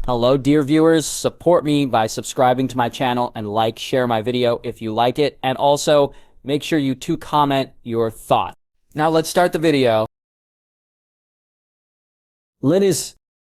Hello, dear viewers. Support me by subscribing to my channel and share my video if you like it. And also, make sure you comment your thoughts. Now let's start the video.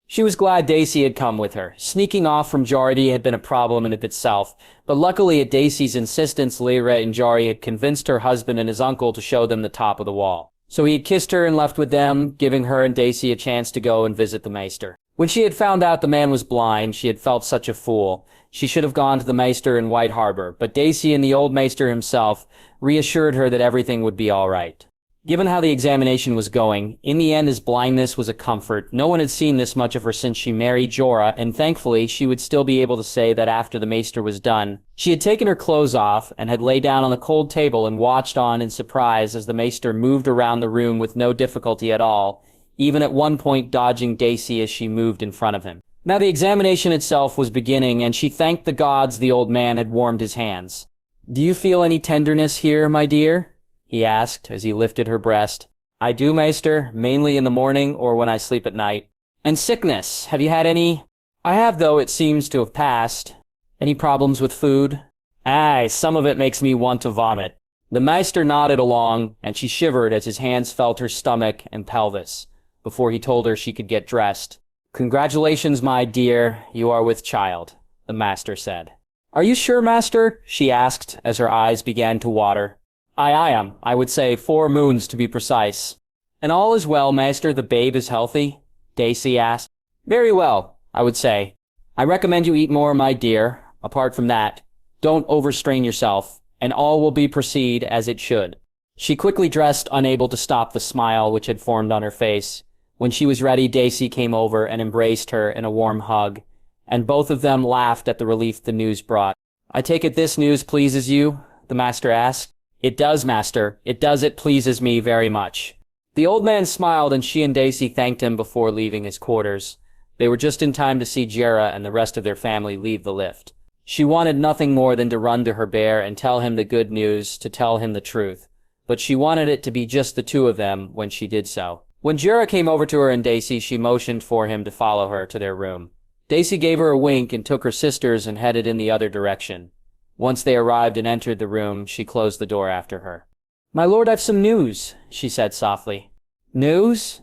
She was glad Daisy had come with her. Sneaking off from Jory had been a problem in of itself, but luckily at Daisy's insistence, Lyra and Jory had convinced her husband and his uncle to show them the top of the wall. So he had kissed her and left with them, giving her and Daisy a chance to go and visit the Maester. When she had found out the man was blind, she had felt such a fool. She should have gone to the Maester in White Harbor, but Daisy and the old Maester himself reassured her that everything would be all right. Given how the examination was going, in the end his blindness was a comfort. No one had seen this much of her since she married Jorah, and thankfully she would still be able to say that after the Maester was done, she had taken her clothes off and had laid down on the cold table and watched on in surprise as the Maester moved around the room with no difficulty at all, even at one point dodging Daisy as she moved in front of him. Now the examination itself was beginning, and she thanked the gods the old man had warmed his hands. "Do you feel any tenderness here, my dear?" he asked as he lifted her breast. "I do, Maester, mainly in the morning or when I sleep at night." "And sickness, have you had any?" "I have, though it seems to have passed." "Any problems with food?" "Aye, some of it makes me want to vomit." The Maester nodded along, and she shivered as his hands felt her stomach and pelvis, before he told her she could get dressed. "Congratulations, my dear, you are with child," the Maester said. "Are you sure, Master?" she asked as her eyes began to water. I am. I would say 4 moons to be precise." "And all is well, Maester, the babe is healthy?" Daisy asked. "Very well, I would say. I recommend you eat more, my dear. Apart from that, don't overstrain yourself, and all will proceed as it should." She quickly dressed, unable to stop the smile which had formed on her face. When she was ready, Daisy came over and embraced her in a warm hug, and both of them laughed at the relief the news brought. "I take it this news pleases you?" the Maester asked. "It does, Master. It pleases me very much." The old man smiled, and she and Daisy thanked him before leaving his quarters. They were just in time to see Jorah and the rest of their family leave the lift. She wanted nothing more than to run to her bear and tell him the good news, to tell him the truth. But she wanted it to be just the two of them when she did so. When Jorah came over to her and Daisy, she motioned for him to follow her to their room. Daisy gave her a wink and took her sisters and headed in the other direction. Once they arrived and entered the room, she closed the door after her. "My lord, I've some news," she said softly. "News?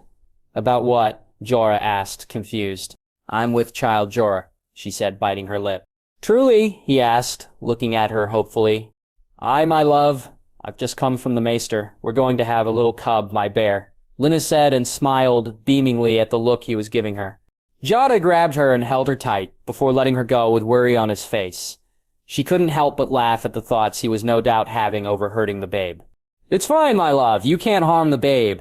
About what?" Jorah asked, confused. "I'm with child Jorah," she said, biting her lip. "Truly?" he asked, looking at her hopefully. "Aye, my love. I've just come from the Maester. We're going to have a little cub, my bear," Lynna said and smiled beamingly at the look he was giving her. Jorah grabbed her and held her tight, before letting her go with worry on his face. She couldn't help but laugh at the thoughts he was no doubt having over hurting the babe. "It's fine, my love. You can't harm the babe."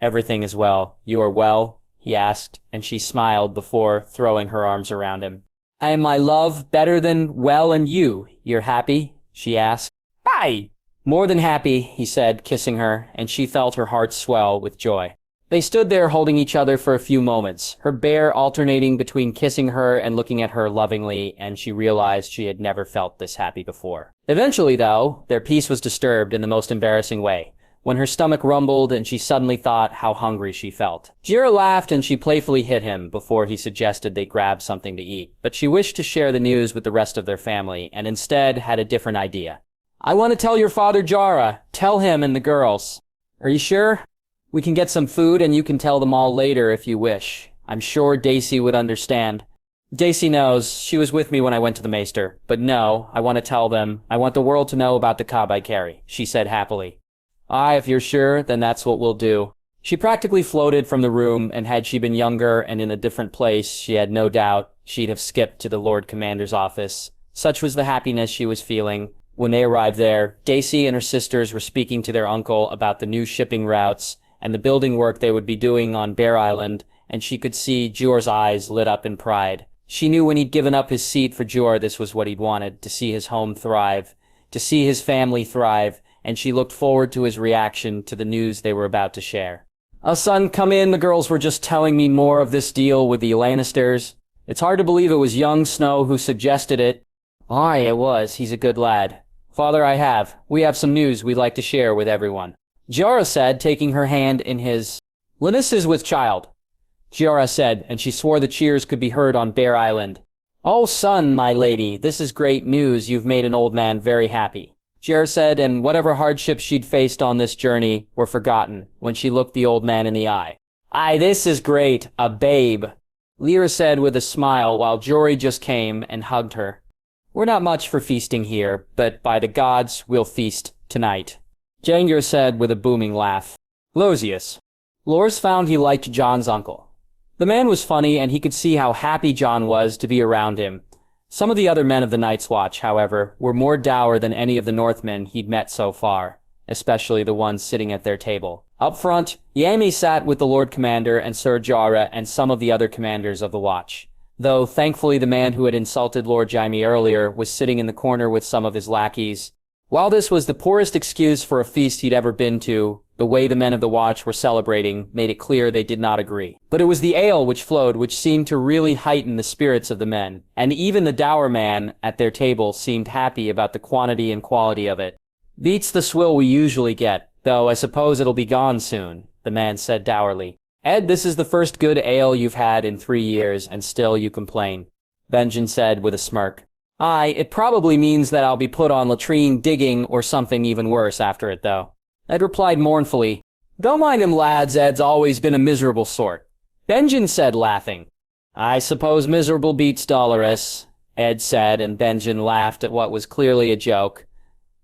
Everything is well. You are well?" he asked, and she smiled before throwing her arms around him. "I am, my love, better than well, and you're happy?" she asked. "Aye!" "More than happy," he said, kissing her, and she felt her heart swell with joy. They stood there holding each other for a few moments, her bear alternating between kissing her and looking at her lovingly, and she realized she had never felt this happy before. Eventually, though, their peace was disturbed in the most embarrassing way, when her stomach rumbled and she suddenly thought how hungry she felt. Jorah laughed and she playfully hit him before he suggested they grab something to eat, but she wished to share the news with the rest of their family, and instead had a different idea. "I want to tell your father Jorah. Tell him and the girls." "Are you sure? We can get some food and you can tell them all later if you wish. I'm sure Daisy would understand." "Daisy knows. She was with me when I went to the Maester. But no, I want to tell them. I want the world to know about the cub I carry," she said happily. "Aye, if you're sure, then that's what we'll do." She practically floated from the room, and had she been younger and in a different place, she had no doubt she'd have skipped to the Lord Commander's office. Such was the happiness she was feeling. When they arrived there, Daisy and her sisters were speaking to their uncle about the new shipping routes and the building work they would be doing on Bear Island, and she could see Jorah's eyes lit up in pride. She knew when he'd given up his seat for Jorah, this was what he'd wanted, to see his home thrive, to see his family thrive, and she looked forward to his reaction to the news they were about to share. "Oh, son, come in. The girls were just telling me more of this deal with the Lannisters. It's hard to believe it was young Snow who suggested it." "Aye, it was. He's a good lad." "Father, we have some news we'd like to share with everyone," Jorah said, taking her hand in his. "Lannister's with child." Giora said, and she swore the cheers could be heard on Bear Island. "Oh, son, my lady, this is great news. You've made an old man very happy." Giora said, and whatever hardships she'd faced on this journey were forgotten when she looked the old man in the eye. "Aye, this is great, a babe," Lyra said with a smile while Jory just came and hugged her. "We're not much for feasting here, but by the gods, we'll feast tonight," Jangir said with a booming laugh. Losius. Loras found he liked Jon's uncle. The man was funny, and he could see how happy Jon was to be around him. Some of the other men of the Night's Watch, however, were more dour than any of the Northmen he'd met so far, especially the ones sitting at their table. Up front, Jaime sat with the Lord Commander and Ser Jorah and some of the other commanders of the Watch. Though, thankfully, the man who had insulted Lord Jaime earlier was sitting in the corner with some of his lackeys. While this was the poorest excuse for a feast he'd ever been to, the way the men of the Watch were celebrating made it clear they did not agree. But it was the ale which flowed which seemed to really heighten the spirits of the men, and even the dour man at their table seemed happy about the quantity and quality of it. "Beats the swill we usually get, though I suppose it'll be gone soon," the man said dourly. "Ed, this is the first good ale you've had in 3 years, and still you complain," Benjen said with a smirk. "Aye, it probably means that I'll be put on latrine digging or something even worse after it, though." Ed replied mournfully, "Don't mind him, lads, Ed's always been a miserable sort," Benjen said, laughing. "I suppose miserable beats dolorous," Ed said, and Benjen laughed at what was clearly a joke,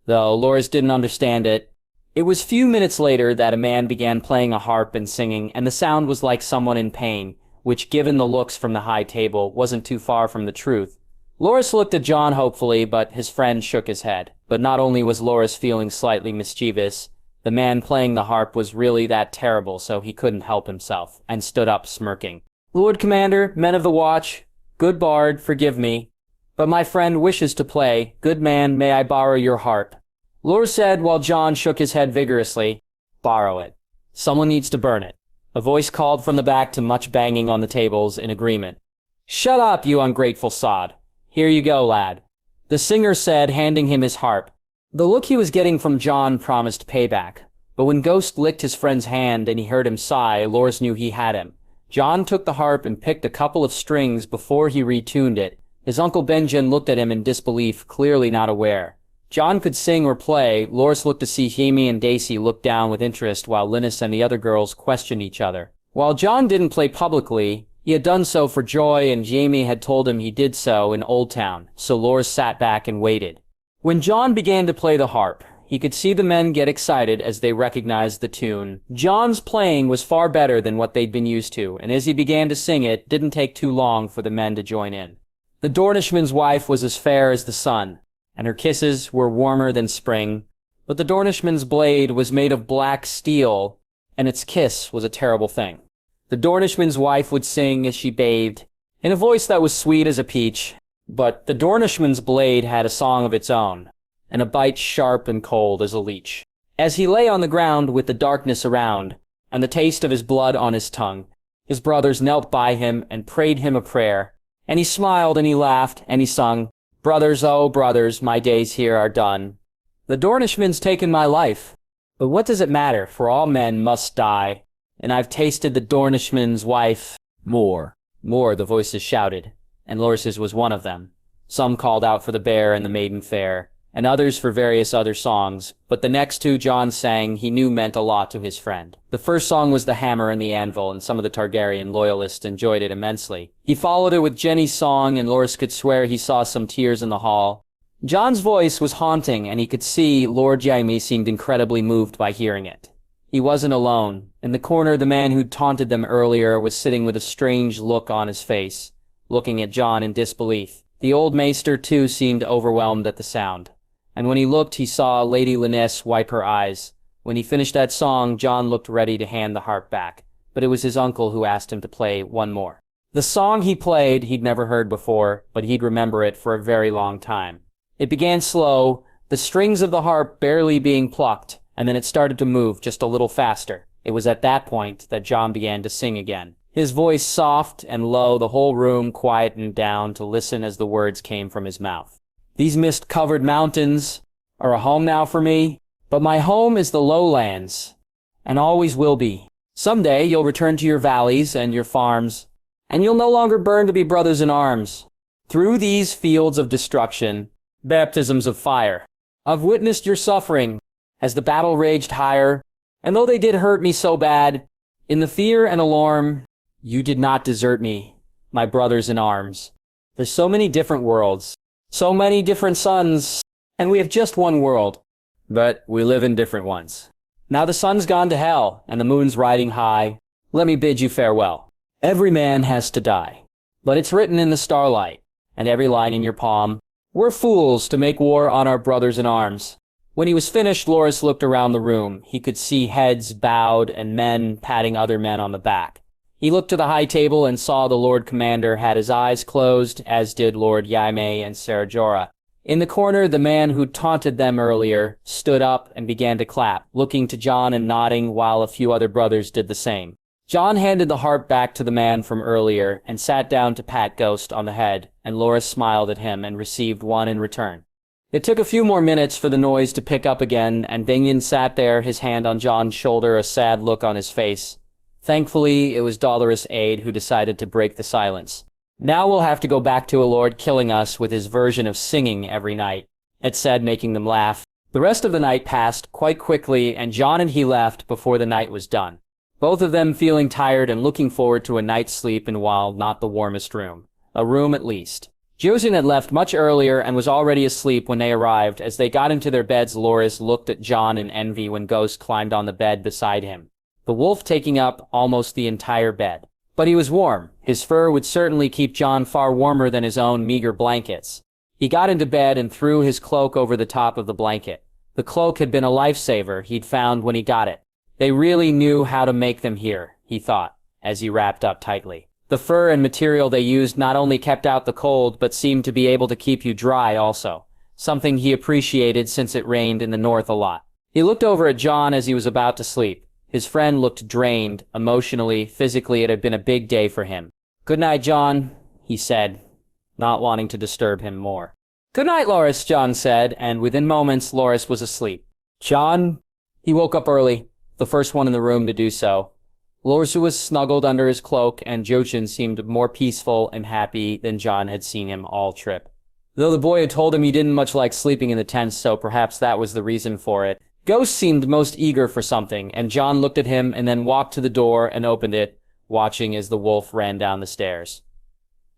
though Loras didn't understand it. It was few minutes later that a man began playing a harp and singing, and the sound was like someone in pain, which, given the looks from the high table, wasn't too far from the truth. Loras looked at Jon hopefully, but his friend shook his head. But not only was Loras feeling slightly mischievous, the man playing the harp was really that terrible, so he couldn't help himself, and stood up smirking. "Lord Commander, men of the Watch, good bard, forgive me, but my friend wishes to play. Good man, may I borrow your harp?" Loras said while Jon shook his head vigorously, "Borrow it. Someone needs to burn it." A voice called from the back to much banging on the tables in agreement. "Shut up, you ungrateful sod. Here you go, lad," the singer said, handing him his harp. The look he was getting from Jon promised payback, but when Ghost licked his friend's hand and he heard him sigh, Loras knew he had him. Jon took the harp and picked a couple of strings before he retuned it. His uncle Benjen looked at him in disbelief, clearly not aware. Jon could sing or play. Loras looked to see Jaime and Daisy look down with interest while Linus and the other girls questioned each other. While Jon didn't play publicly, he had done so for joy, and Jaime had told him he did so in Old Town, so Loras sat back and waited. When Jon began to play the harp, he could see the men get excited as they recognized the tune. Jon's playing was far better than what they'd been used to, and as he began to sing it didn't take too long for the men to join in. The Dornishman's wife was as fair as the sun, and her kisses were warmer than spring, but the Dornishman's blade was made of black steel, and its kiss was a terrible thing. The Dornishman's wife would sing as she bathed, in a voice that was sweet as a peach, but the Dornishman's blade had a song of its own, and a bite sharp and cold as a leech. As he lay on the ground with the darkness around, and the taste of his blood on his tongue, his brothers knelt by him and prayed him a prayer, and he smiled and he laughed and he sung, "Brothers, oh brothers, my days here are done. The Dornishman's taken my life, but what does it matter, for all men must die, and I've tasted the Dornishman's wife." "More, more," the voices shouted, and Loras's was one of them. Some called out for the bear and the maiden fair, and others for various other songs, but the next two Jon sang he knew meant a lot to his friend. The first song was The Hammer and the Anvil, and some of the Targaryen loyalists enjoyed it immensely. He followed it with Jenny's song, and Loras could swear he saw some tears in the hall. Jon's voice was haunting, and he could see Lord Jaime seemed incredibly moved by hearing it. He wasn't alone. In the corner, the man who'd taunted them earlier was sitting with a strange look on his face, looking at Jon in disbelief. The old maester, too, seemed overwhelmed at the sound, and when he looked, he saw Lady Linnes wipe her eyes. When he finished that song, Jon looked ready to hand the harp back, but it was his uncle who asked him to play one more. The song he played he'd never heard before, but he'd remember it for a very long time. It began slow, the strings of the harp barely being plucked, and then it started to move just a little faster. It was at that point that Jon began to sing again. His voice soft and low, the whole room quietened down to listen as the words came from his mouth. "These mist-covered mountains are a home now for me, but my home is the lowlands, and always will be. Someday you'll return to your valleys and your farms, and you'll no longer burn to be brothers in arms. Through these fields of destruction, baptisms of fire, I've witnessed your suffering as the battle raged higher, and though they did hurt me so bad, in the fear and alarm, you did not desert me, my brothers in arms. There's so many different worlds, so many different suns, and we have just one world, but we live in different ones. Now the sun's gone to hell, and the moon's riding high. Let me bid you farewell. Every man has to die, but it's written in the starlight, and every line in your palm. We're fools to make war on our brothers in arms. When he was finished, Loras looked around the room. He could see heads bowed and men patting other men on the back. He looked to the high table and saw the Lord Commander had his eyes closed, as did Lord Jaime and Ser Jorah. In the corner, the man who taunted them earlier stood up and began to clap, looking to Jon and nodding while a few other brothers did the same. Jon handed the harp back to the man from earlier and sat down to pat Ghost on the head, and Loras smiled at him and received one in return. It took a few more minutes for the noise to pick up again, and Binion sat there, his hand on Jon's shoulder, a sad look on his face. Thankfully, it was Dolorous Aid who decided to break the silence. Now we'll have to go back to a lord killing us with his version of singing every night, it said, making them laugh. The rest of the night passed quite quickly, and Jon and he left before the night was done, both of them feeling tired and looking forward to a night's sleep in, while not the warmest room. A room at least. Joshin had left much earlier and was already asleep when they arrived. As they got into their beds, Loras looked at Jon in envy when Ghost climbed on the bed beside him, the wolf taking up almost the entire bed. But he was warm. His fur would certainly keep Jon far warmer than his own meager blankets. He got into bed and threw his cloak over the top of the blanket. The cloak had been a lifesaver he'd found when he got it. They really knew how to make them here, he thought, as he wrapped up tightly. The fur and material they used not only kept out the cold, but seemed to be able to keep you dry also, something he appreciated since it rained in the north a lot. He looked over at Jon as he was about to sleep. His friend looked drained, emotionally, physically. It had been a big day for him. "Good night, Jon," he said, not wanting to disturb him more. "Good night, Loras," Jon said, and within moments, Loras was asleep. "Jon?" He woke up early, the first one in the room to do so. Loras was snuggled under his cloak, and Jochin seemed more peaceful and happy than Jon had seen him all trip. Though the boy had told him he didn't much like sleeping in the tents, so perhaps that was the reason for it. Ghost seemed most eager for something, and Jon looked at him and then walked to the door and opened it, watching as the wolf ran down the stairs.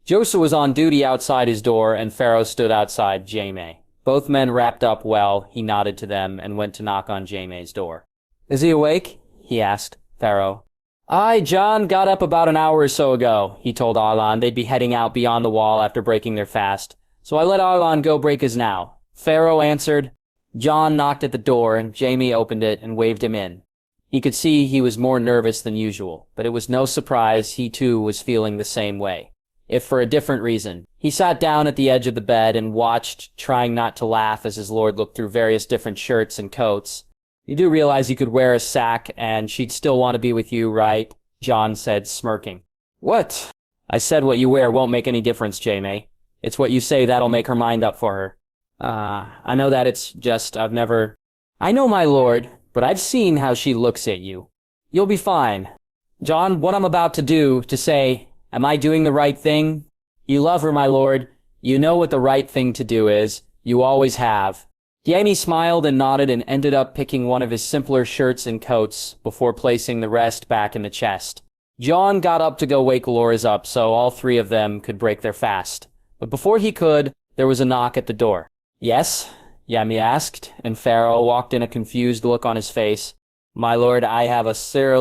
Josa was on duty outside his door, and Pharaoh stood outside Jaime. Both men wrapped up well. He nodded to them and went to knock on Jaime's door. "Is he awake?" he asked Pharaoh. "Aye, Jon got up about an hour or so ago," he told Arlan. They'd be heading out beyond the wall after breaking their fast. "So I let Arlan go break his now." Pharaoh answered. Jon knocked at the door, and Jaime opened it and waved him in. He could see he was more nervous than usual, but it was no surprise he too was feeling the same way, if for a different reason. He sat down at the edge of the bed and watched, trying not to laugh as his lord looked through various different shirts and coats. "You do realize you could wear a sack and she'd still want to be with you, right?" Jon said, smirking. "What?" "I said what you wear won't make any difference, Jaime. It's what you say that'll make her mind up for her." I know that it's just I've never..." "I know, my lord, but I've seen how she looks at you. You'll be fine. Jon, what I'm about to do, to say, am I doing the right thing? You love her, my lord. You know what the right thing to do is. You always have." Jaime smiled and nodded and ended up picking one of his simpler shirts and coats before placing the rest back in the chest. Jon got up to go wake Loras up so all three of them could break their fast. But before he could, there was a knock at the door. "Yes?" Jaime asked, and Pharaoh walked in, a confused look on his face. "My lord, I have a Sir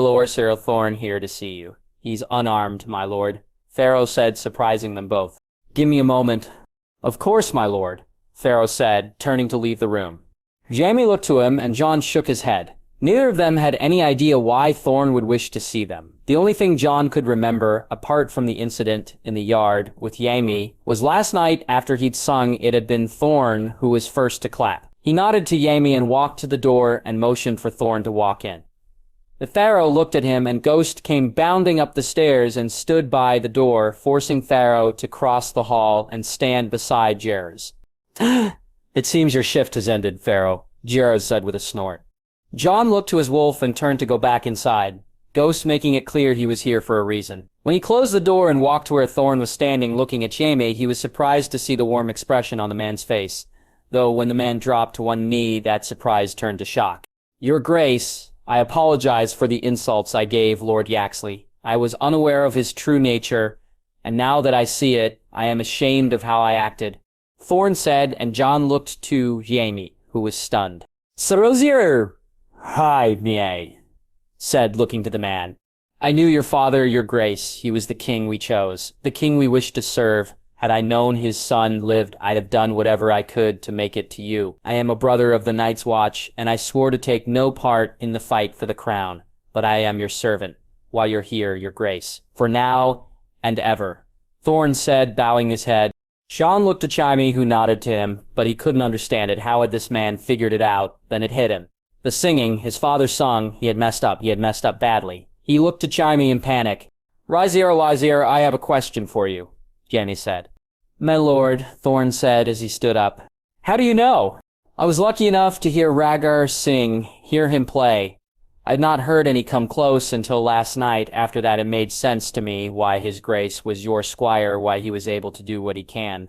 Thorn here to see you. He's unarmed, my lord," Pharaoh said, surprising them both. "Give me a moment." "Of course, my lord," Pharaoh said, turning to leave the room. Jaime looked to him, and Jon shook his head. Neither of them had any idea why Thorn would wish to see them. The only thing Jon could remember, apart from the incident in the yard with Jaime, was last night after he'd sung it had been Thorn who was first to clap. He nodded to Jaime and walked to the door and motioned for Thorn to walk in. The Pharaoh looked at him, and Ghost came bounding up the stairs and stood by the door, forcing Pharaoh to cross the hall and stand beside Jairus. "It seems your shift has ended, Pharaoh," Jairus said with a snort. Jon looked to his wolf and turned to go back inside. Ghost making it clear he was here for a reason. When he closed the door and walked to where Thorne was standing looking at Jaime, he was surprised to see the warm expression on the man's face. Though when the man dropped to one knee, that surprise turned to shock. Your Grace, I apologize for the insults I gave Lord Yaxley. I was unaware of his true nature, and now that I see it, I am ashamed of how I acted. Thorne said, and Jon looked to Jaime, who was stunned. Sarosier, Jaime, said, looking to the man. I knew your father, your Grace. He was the king we chose, the king we wished to serve. Had I known his son lived, I'd have done whatever I could to make it to you. I am a brother of the Night's Watch, and I swore to take no part in the fight for the crown. But I am your servant, while you're here, your Grace, for now and ever. Thorne said, bowing his head. Jon looked at Jaime, who nodded to him, but he couldn't understand it. How had this man figured it out? Then it hit him. The singing, his father sung, he had messed up badly. He looked to Jaime in panic. Rhaegar, I have a question for you, Jaime said. My lord, Thorne said as he stood up. How do you know? I was lucky enough to hear Rhaegar sing, hear him play. I'd not heard any come close until last night. After that it made sense to me why his Grace was your squire, why he was able to do what he can.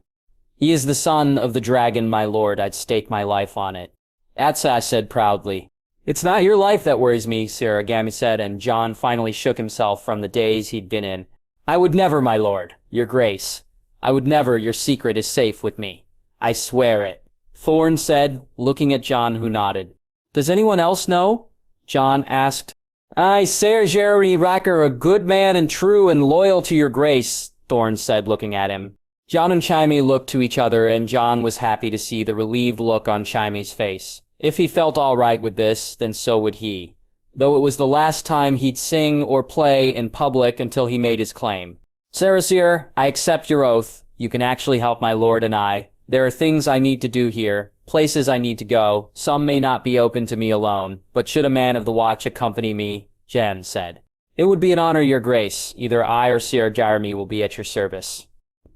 He is the son of the dragon, my lord. I'd stake my life on it. That's, I said proudly. It's not your life that worries me, Sir, Jaime said, and Jon finally shook himself from the daze he'd been in. I would never, my lord, your Grace. I would never. Your secret is safe with me. I swear it. Thorne said, looking at Jon, who nodded. Does anyone else know? Jon asked. I, Ser Jeremy Rhaegar, a good man and true and loyal to your Grace, Thorne said, looking at him. Jon and Jaime looked to each other, and Jon was happy to see the relieved look on Jaime's face. If he felt all right with this, then so would he. Though it was the last time he'd sing or play in public until he made his claim. Sarasier, I accept your oath. You can actually help my lord and I. There are things I need to do here, places I need to go. Some may not be open to me alone, but should a man of the watch accompany me, Jen said. It would be an honor, your Grace. Either I or Sir Jeremy will be at your service.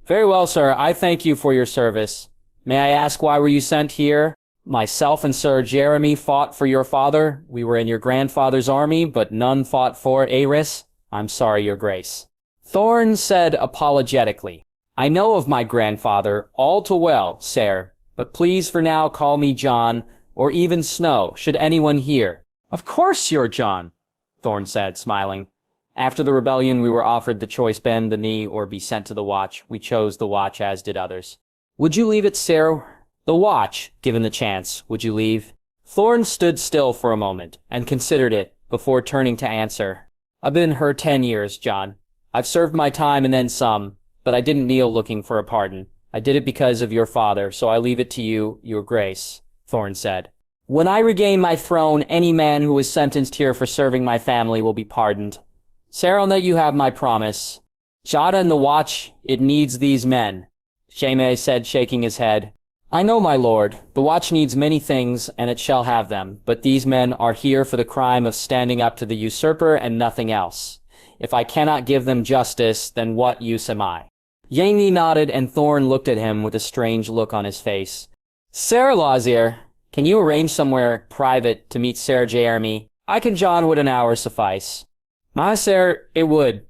Very well, sir. I thank you for your service. May I ask why were you sent here? Myself and Sir Jeremy fought for your father. We were in your grandfather's army, but none fought for Aerys. I'm sorry, your Grace. Thorne said apologetically, I know of my grandfather all too well, sir, but please for now call me Jon, or even Snow, should anyone hear. Of course you're Jon, Thorne said, smiling. After the rebellion, we were offered the choice bend the knee or be sent to the Watch. We chose the Watch, as did others. Would you leave it, sir? The Watch, given the chance, would you leave? Thorne stood still for a moment, and considered it, before turning to answer. I've been here 10 years, Jon. I've served my time and then some, but I didn't kneel looking for a pardon. I did it because of your father, so I leave it to you, your Grace, Thorne said. When I regain my throne, any man who is sentenced here for serving my family will be pardoned. Saron, that you have my promise. Jada and the Watch, it needs these men, Jaime said, shaking his head. I know, my lord. The Watch needs many things, and it shall have them, but these men are here for the crime of standing up to the usurper and nothing else. If I cannot give them justice, then what use am I? Jaime nodded, and Thorne looked at him with a strange look on his face. Sir Lazier, can you arrange somewhere private to meet Sir Jeremy? I can, Jon, would an hour suffice? My sir, it would,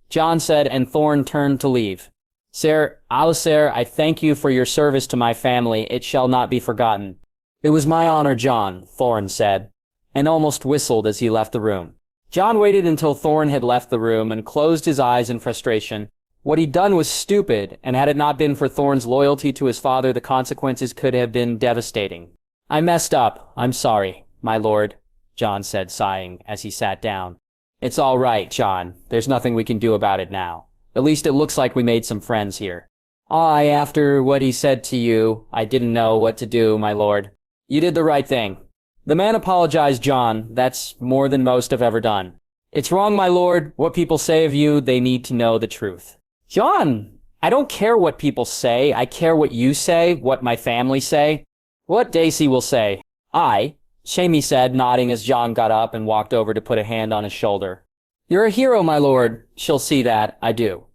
Jon said, and Thorne turned to leave. Sir, Alistair, I thank you for your service to my family. It shall not be forgotten. It was my honor, Jon, Thorne said, and almost whistled as he left the room. Jon waited until Thorne had left the room and closed his eyes in frustration. What he'd done was stupid, and had it not been for Thorne's loyalty to his father, the consequences could have been devastating. I messed up. I'm sorry, my lord, Jon said, sighing, as he sat down. It's all right, Jon. There's nothing we can do about it now. At least it looks like we made some friends here. After what he said to you, I didn't know what to do, my lord. You did the right thing. The man apologized, Jon. That's more than most have ever done. It's wrong, my lord. What people say of you, they need to know the truth. Jon, I don't care what people say. I care what you say, what my family say. What Daisy will say. Jaime said, nodding as Jon got up and walked over to put a hand on his shoulder. You're a hero, my lord. She'll see that. I do.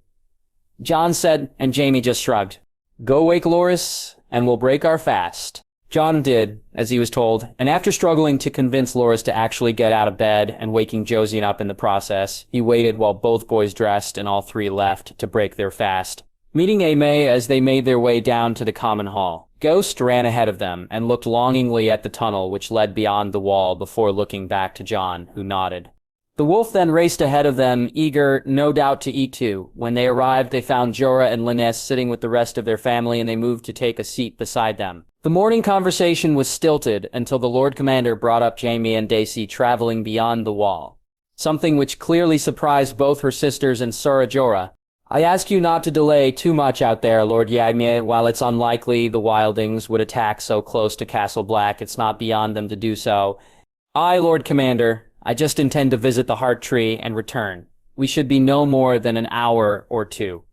Jon said, and Jaime just shrugged. Go wake Loras, and we'll break our fast. Jon did, as he was told, and after struggling to convince Loras to actually get out of bed and waking Josian up in the process, he waited while both boys dressed and all three left to break their fast. Meeting Aime as they made their way down to the common hall, Ghost ran ahead of them and looked longingly at the tunnel which led beyond the wall before looking back to Jon, who nodded. The wolf then raced ahead of them, eager, no doubt, to eat too. When they arrived, they found Jorah and Lyness sitting with the rest of their family, and they moved to take a seat beside them. The morning conversation was stilted until the Lord Commander brought up Jaime and Daisy traveling beyond the wall, something which clearly surprised both her sisters and Sura Jorah. I ask you not to delay too much out there, Lord Jaime. While it's unlikely the wildlings would attack so close to Castle Black, it's not beyond them to do so. Lord Commander, I just intend to visit the Heart Tree and return. We should be no more than an hour or two.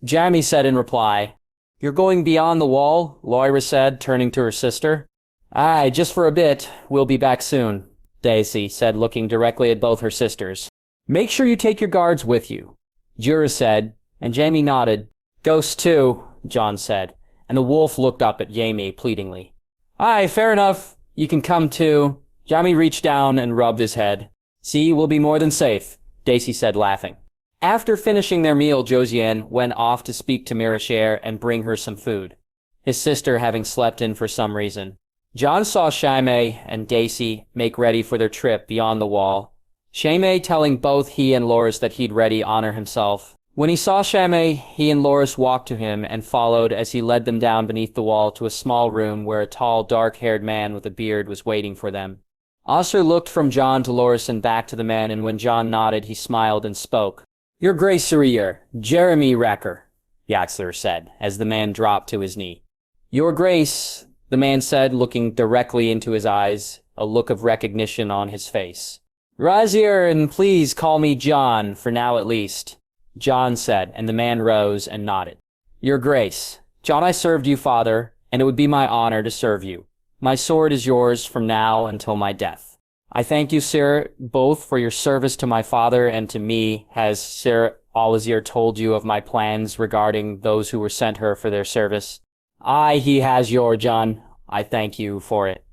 Jaime said in reply. You're going beyond the wall, Loira said, turning to her sister. Aye, just for a bit. We'll be back soon, Daisy said, looking directly at both her sisters. Make sure you take your guards with you, Jorah said, and Jaime nodded. Ghost too, Jon said, and the wolf looked up at Jaime pleadingly. Aye, fair enough. You can come too. Jaime reached down and rubbed his head. See, we'll be more than safe, Daisy said, laughing. After finishing their meal, Josian went off to speak to Mirashare and bring her some food, his sister having slept in for some reason. Jon saw Jaime and Daisy make ready for their trip beyond the wall, Jaime telling both he and Loras that he'd ready honor himself. When he saw Jaime, he and Loras walked to him and followed as he led them down beneath the wall to a small room where a tall, dark-haired man with a beard was waiting for them. Osser looked from Jon to Loras and back to the man, and when Jon nodded, he smiled and spoke. Your Grace Surier, Jeremy Racker, Yaxler said, as the man dropped to his knee. Your Grace, the man said, looking directly into his eyes, a look of recognition on his face. Razier, and please call me Jon, for now at least, Jon said, and the man rose and nodded. Your Grace, Jon, I served you, Father, and it would be my honor to serve you. My sword is yours from now until my death. I thank you, sir, both for your service to my father and to me. Has Sir Alazir told you of my plans regarding those who were sent her for their service? Aye, he has, your Jon. I thank you for it.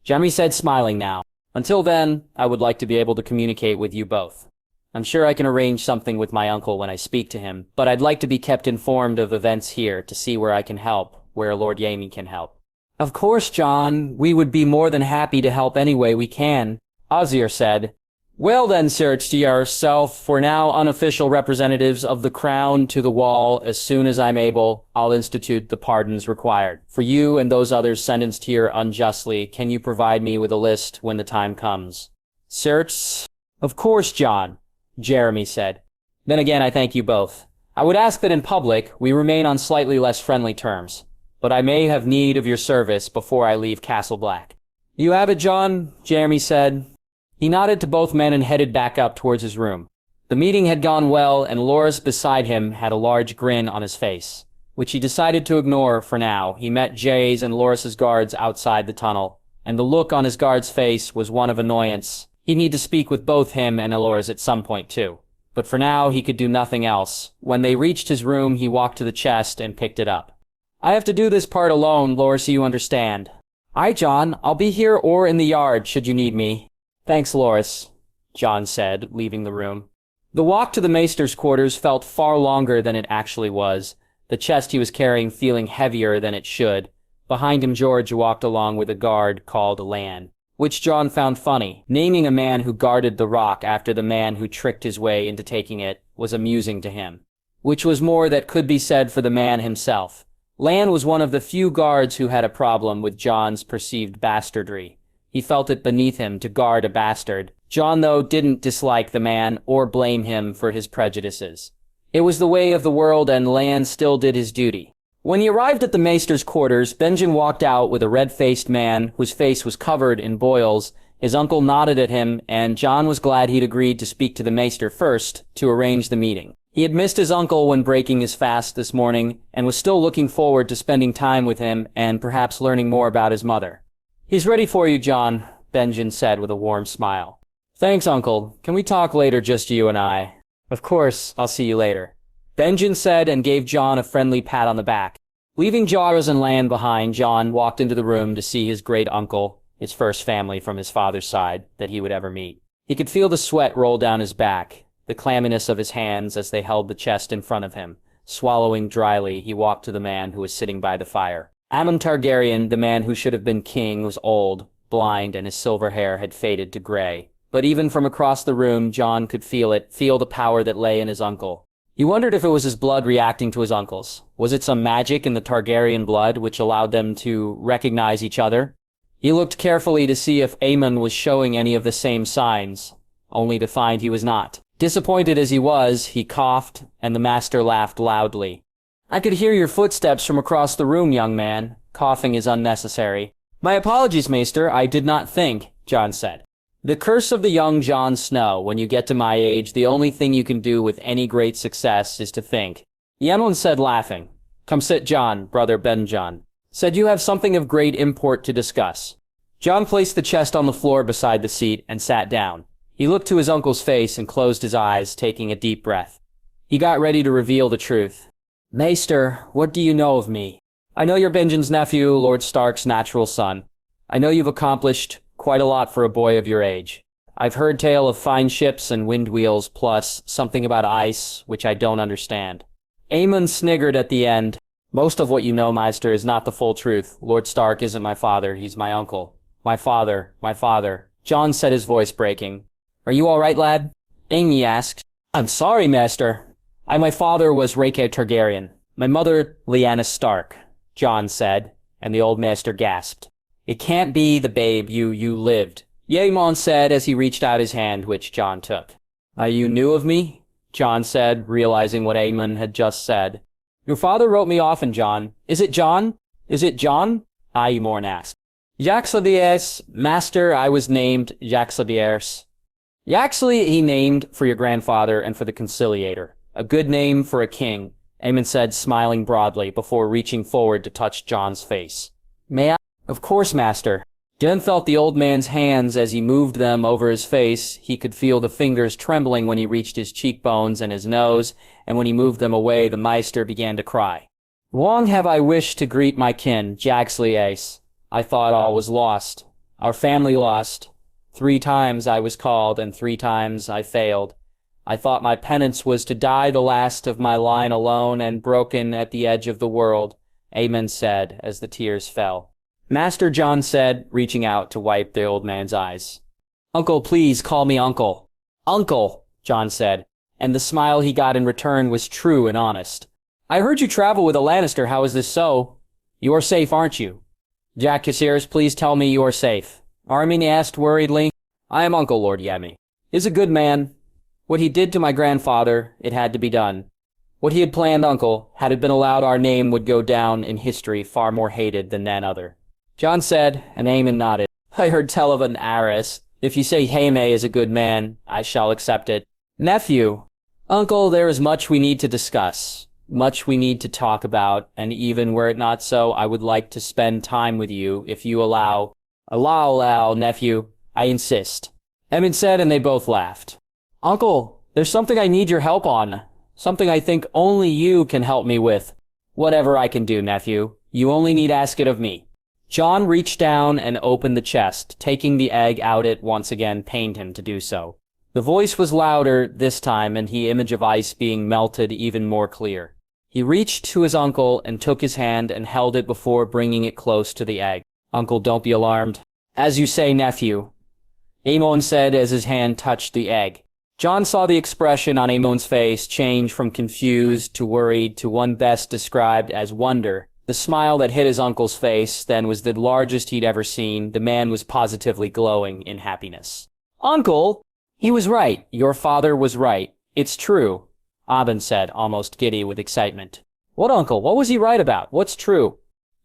Jaime said, smiling now. Until then, I would like to be able to communicate with you both. I'm sure I can arrange something with my uncle when I speak to him, but I'd like to be kept informed of events here to see where I can help, where Lord Jaime can help. Of course, Jon, we would be more than happy to help any way we can, Azir said. Well then, search to yourself, for now unofficial representatives of the crown to the wall. As soon as I'm able, I'll institute the pardons required. For you and those others sentenced here unjustly, can you provide me with a list when the time comes? Search? Of course, Jon, Jeremy said. Then again, I thank you both. I would ask that in public, we remain on slightly less friendly terms. But I may have need of your service before I leave Castle Black. You have it, Jon, Jeremy said. He nodded to both men and headed back up towards his room. The meeting had gone well, and Loras beside him had a large grin on his face, which he decided to ignore for now. He met Jay's and Loras's guards outside the tunnel, and the look on his guard's face was one of annoyance. He'd need to speak with both him and Loras at some point, too. But for now, he could do nothing else. When they reached his room, he walked to the chest and picked it up. I have to do this part alone, Loras, so you understand. Aye, Jon, I'll be here or in the yard, should you need me. Thanks, Loras, Jon said, leaving the room. The walk to the maester's quarters felt far longer than it actually was, the chest he was carrying feeling heavier than it should. Behind him, George walked along with a guard called Lan, which Jon found funny. Naming a man who guarded the rock after the man who tricked his way into taking it was amusing to him, which was more that could be said for the man himself. Lan was one of the few guards who had a problem with Jon's perceived bastardry. He felt it beneath him to guard a bastard. Jon, though, didn't dislike the man or blame him for his prejudices. It was the way of the world, and Lan still did his duty. When he arrived at the maester's quarters, Benjen walked out with a red-faced man whose face was covered in boils. His uncle nodded at him, and Jon was glad he'd agreed to speak to the maester first to arrange the meeting. He had missed his uncle when breaking his fast this morning, and was still looking forward to spending time with him and perhaps learning more about his mother. He's ready for you, Jon, Benjen said with a warm smile. Thanks, Uncle. Can we talk later, just you and I? Of course, I'll see you later, Benjen said and gave Jon a friendly pat on the back. Leaving Jaras and Lan behind, Jon walked into the room to see his great-uncle, his first family from his father's side that he would ever meet. He could feel the sweat roll down his back, the clamminess of his hands as they held the chest in front of him. Swallowing dryly, he walked to the man who was sitting by the fire. Aemon Targaryen, the man who should have been king, was old, blind, and his silver hair had faded to gray. But even from across the room, Jon could feel the power that lay in his uncle. He wondered if it was his blood reacting to his uncle's. Was it some magic in the Targaryen blood which allowed them to recognize each other? He looked carefully to see if Aemon was showing any of the same signs, only to find he was not. Disappointed as he was, he coughed, and the master laughed loudly. "I could hear your footsteps from across the room, young man. Coughing is unnecessary." "My apologies, maester, I did not think," Jon said. "The curse of the young Jon Snow. When you get to my age, the only thing you can do with any great success is to think." Aemon said, laughing. "Come sit, Jon, brother Benjon. Said you have something of great import to discuss." Jon placed the chest on the floor beside the seat and sat down. He looked to his uncle's face and closed his eyes, taking a deep breath. He got ready to reveal the truth. "Maester, what do you know of me? I know you're Benjen's nephew, Lord Stark's natural son. I know you've accomplished quite a lot for a boy of your age. I've heard tale of fine ships and wind wheels, plus something about ice, which I don't understand." Aemon sniggered at the end. "Most of what you know, Maester, is not the full truth. Lord Stark isn't my father, he's my uncle." My father. Jon said, his voice breaking. "Are you all right, lad?" Amy asked. "I'm sorry, Maester. My father was Rhaegar Targaryen. My mother, Lyanna Stark," Jon said, and the old master gasped. "It can't be the babe you lived," Aemon said as he reached out his hand, which Jon took. You knew of me?" Jon said, realizing what Aemon had just said. "Your father wrote me often, Jon. Is it Jon? Is it Jon?" Aemon asked. "Jaxladiers, master, I was named Jaxladiers." "Yaxley he named for your grandfather and for the conciliator. A good name for a king," Aemon said, smiling broadly before reaching forward to touch Jon's face. "May I?" "Of course, master." Jon felt the old man's hands as he moved them over his face. He could feel the fingers trembling when he reached his cheekbones and his nose, and when he moved them away, the maester began to cry. "Long have I wished to greet my kin, Jaxladiers. I thought all was lost. Our family lost. 3 times I was called, and 3 times I failed. I thought my penance was to die the last of my line alone and broken at the edge of the world," Aemon said as the tears fell. "Master," Jon said, reaching out to wipe the old man's eyes. "Uncle, please call me uncle." "Uncle," Jon said, and the smile he got in return was true and honest. "I heard you travel with a Lannister. How is this so? You are safe, aren't you?" "Jaxladiers, please tell me you are safe." Armin asked worriedly. "I am Uncle Lord Jaime. He's a good man. What he did to my grandfather, it had to be done. What he had planned, Uncle, had it been allowed, our name would go down in history far more hated than that other." Jon said, and Aemon nodded. "I heard tell of an heiress. If you say Jaime is a good man, I shall accept it." "Nephew." "Uncle, there is much we need to discuss. Much we need to talk about, and even were it not so, I would like to spend time with you, if you allow." Allow, nephew. I insist." Aemon said, and they both laughed. "Uncle, there's something I need your help on. Something I think only you can help me with." "Whatever I can do, nephew. You only need ask it of me." Jon reached down and opened the chest. Taking the egg out, it once again pained him to do so. The voice was louder this time, and the image of ice being melted even more clear. He reached to his uncle and took his hand and held it before bringing it close to the egg. "Uncle, don't be alarmed." "As you say, nephew," Aemon said as his hand touched the egg. Jon saw the expression on Aemon's face change from confused to worried to one best described as wonder. The smile that hit his uncle's face then was the largest he'd ever seen. The man was positively glowing in happiness. "Uncle!" "He was right. Your father was right. It's true," Aben said, almost giddy with excitement. "What, Uncle? What was he right about? What's true?"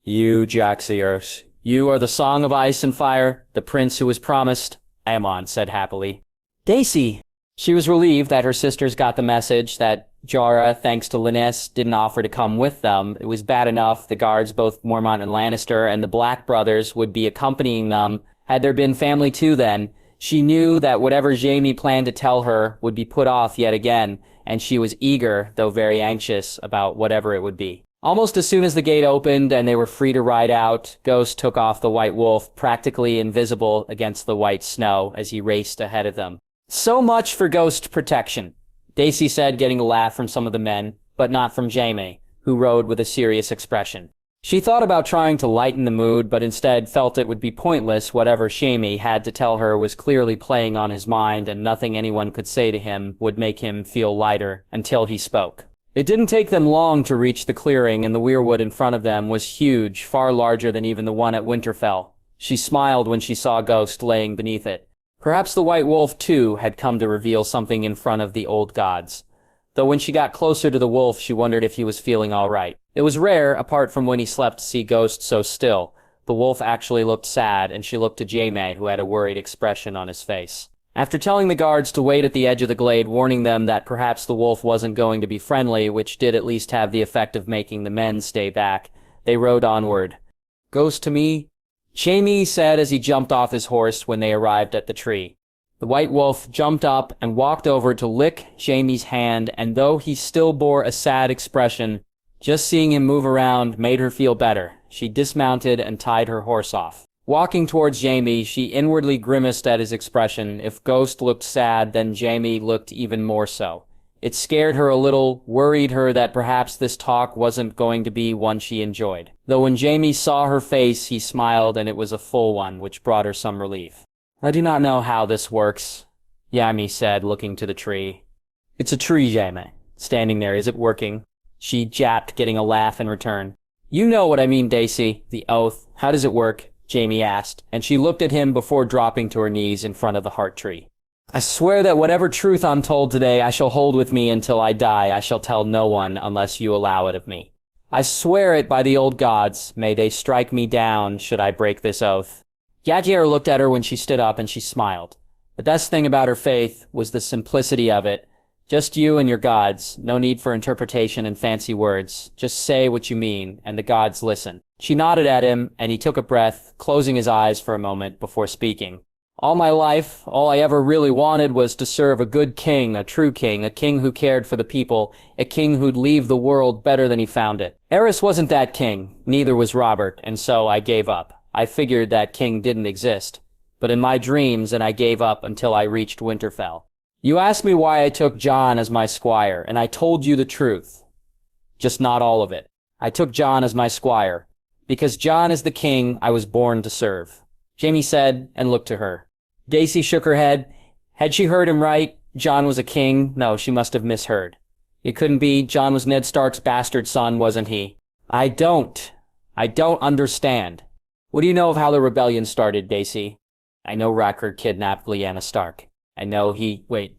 "You, Jaxladiers. You are the Song of Ice and Fire, the prince who was promised," Aemon said happily. "Daisy!" She was relieved that her sisters got the message that Jorah, thanks to Lyness, didn't offer to come with them. It was bad enough the guards, both Mormont and Lannister, and the Black brothers would be accompanying them. Had there been family too then, she knew that whatever Jaime planned to tell her would be put off yet again, and she was eager, though very anxious, about whatever it would be. Almost as soon as the gate opened and they were free to ride out, Ghost took off the White Wolf, practically invisible against the white snow as he raced ahead of them. So much for Ghost protection, Daisy said, getting a laugh from some of the men, but not from Jaime, who rode with a serious expression. She thought about trying to lighten the mood, but instead felt it would be pointless. Whatever Jaime had to tell her was clearly playing on his mind, and nothing anyone could say to him would make him feel lighter until he spoke. It didn't take them long to reach the clearing, and the weirwood in front of them was huge, far larger than even the one at Winterfell. She smiled when she saw Ghost laying beneath it. Perhaps the White Wolf, too, had come to reveal something in front of the old gods. Though when she got closer to the wolf, she wondered if he was feeling all right. It was rare, apart from when he slept, to see Ghost so still. The wolf actually looked sad, and she looked to Jaime, who had a worried expression on his face. After telling the guards to wait at the edge of the glade, warning them that perhaps the wolf wasn't going to be friendly, which did at least have the effect of making the men stay back, they rode onward. "Ghost to me?" Jaime said as he jumped off his horse when they arrived at the tree. The White Wolf jumped up and walked over to lick Jaime's hand, and though he still bore a sad expression, just seeing him move around made her feel better. She dismounted and tied her horse off. Walking towards Jaime, she inwardly grimaced at his expression. If Ghost looked sad, then Jaime looked even more so. It scared her a little, worried her that perhaps this talk wasn't going to be one she enjoyed. Though when Jaime saw her face, he smiled, and it was a full one, which brought her some relief. "I do not know how this works," Jaime said, looking to the tree. "It's a tree, Jaime. Standing there, is it working?" She japped, getting a laugh in return. "You know what I mean, Daisy. The oath. How does it work?" Jaime asked, and she looked at him before dropping to her knees in front of the heart tree. "I swear that whatever truth I'm told today, I shall hold with me until I die. I shall tell no one unless you allow it of me. I swear it by the old gods. May they strike me down should I break this oath." Yadjer looked at her when she stood up, and she smiled. The best thing about her faith was the simplicity of it. Just you and your gods. No need for interpretation and fancy words. Just say what you mean, and the gods listen. She nodded at him, and he took a breath, closing his eyes for a moment before speaking. "All my life, all I ever really wanted was to serve a good king, a true king, a king who cared for the people, a king who'd leave the world better than he found it. Eris wasn't that king, neither was Robert, and so I gave up. I figured that king didn't exist, but in my dreams, and I gave up until I reached Winterfell. You asked me why I took Jon as my squire, and I told you the truth. Just not all of it. I took Jon as my squire, because Jon is the king I was born to serve," Jaime said, and looked to her. Daisy shook her head. Had she heard him right? Jon was a king? No, she must have misheard. It couldn't be. Jon was Ned Stark's bastard son, wasn't he? I don't understand. What do you know of how the rebellion started, Daisy?" "I know Rhaegar kidnapped Lyanna Stark. I know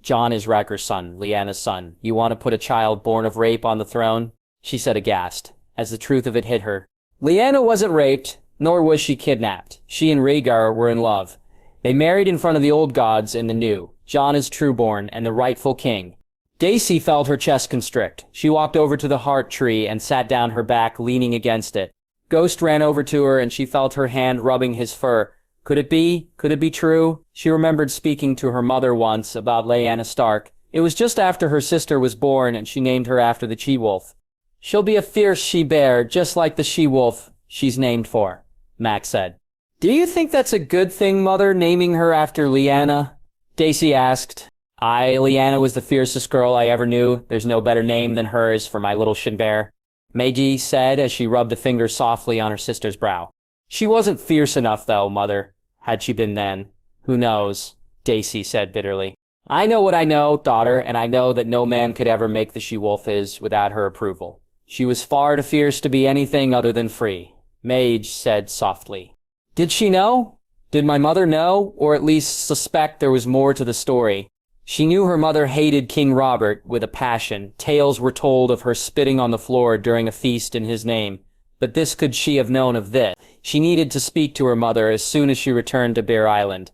Jon is Rhaegar's son, Lyanna's son. You want to put a child born of rape on the throne?" she said aghast, as the truth of it hit her. "Lyanna wasn't raped, nor was she kidnapped. She and Rhaegar were in love. They married in front of the old gods and the new. Jon is trueborn and the rightful king." Daisy felt her chest constrict. She walked over to the heart tree and sat down, her back leaning against it. Ghost ran over to her, and she felt her hand rubbing his fur. Could it be? Could it be true? She remembered speaking to her mother once about Lyanna Stark. It was just after her sister was born, and she named her after the she-wolf. "She'll be a fierce she-bear, just like the she-wolf she's named for," Max said. "Do you think that's a good thing, Mother, naming her after Lyanna?" Daisy asked. Lyanna was the fiercest girl I ever knew. There's no better name than hers for my little shin-bear," Meiji said as she rubbed a finger softly on her sister's brow. "She wasn't fierce enough, though, Mother. Had she been then? Who knows?" Daisy said bitterly. "I know what I know, daughter, and I know that no man could ever make the she-wolf his without her approval. She was far too fierce to be anything other than free," Mage said softly. "Did she know? Did my mother know, or at least suspect there was more to the story? She knew her mother hated King Robert with a passion. Tales were told of her spitting on the floor during a feast in his name. But this could she have known of this? She needed to speak to her mother as soon as she returned to Bear Island.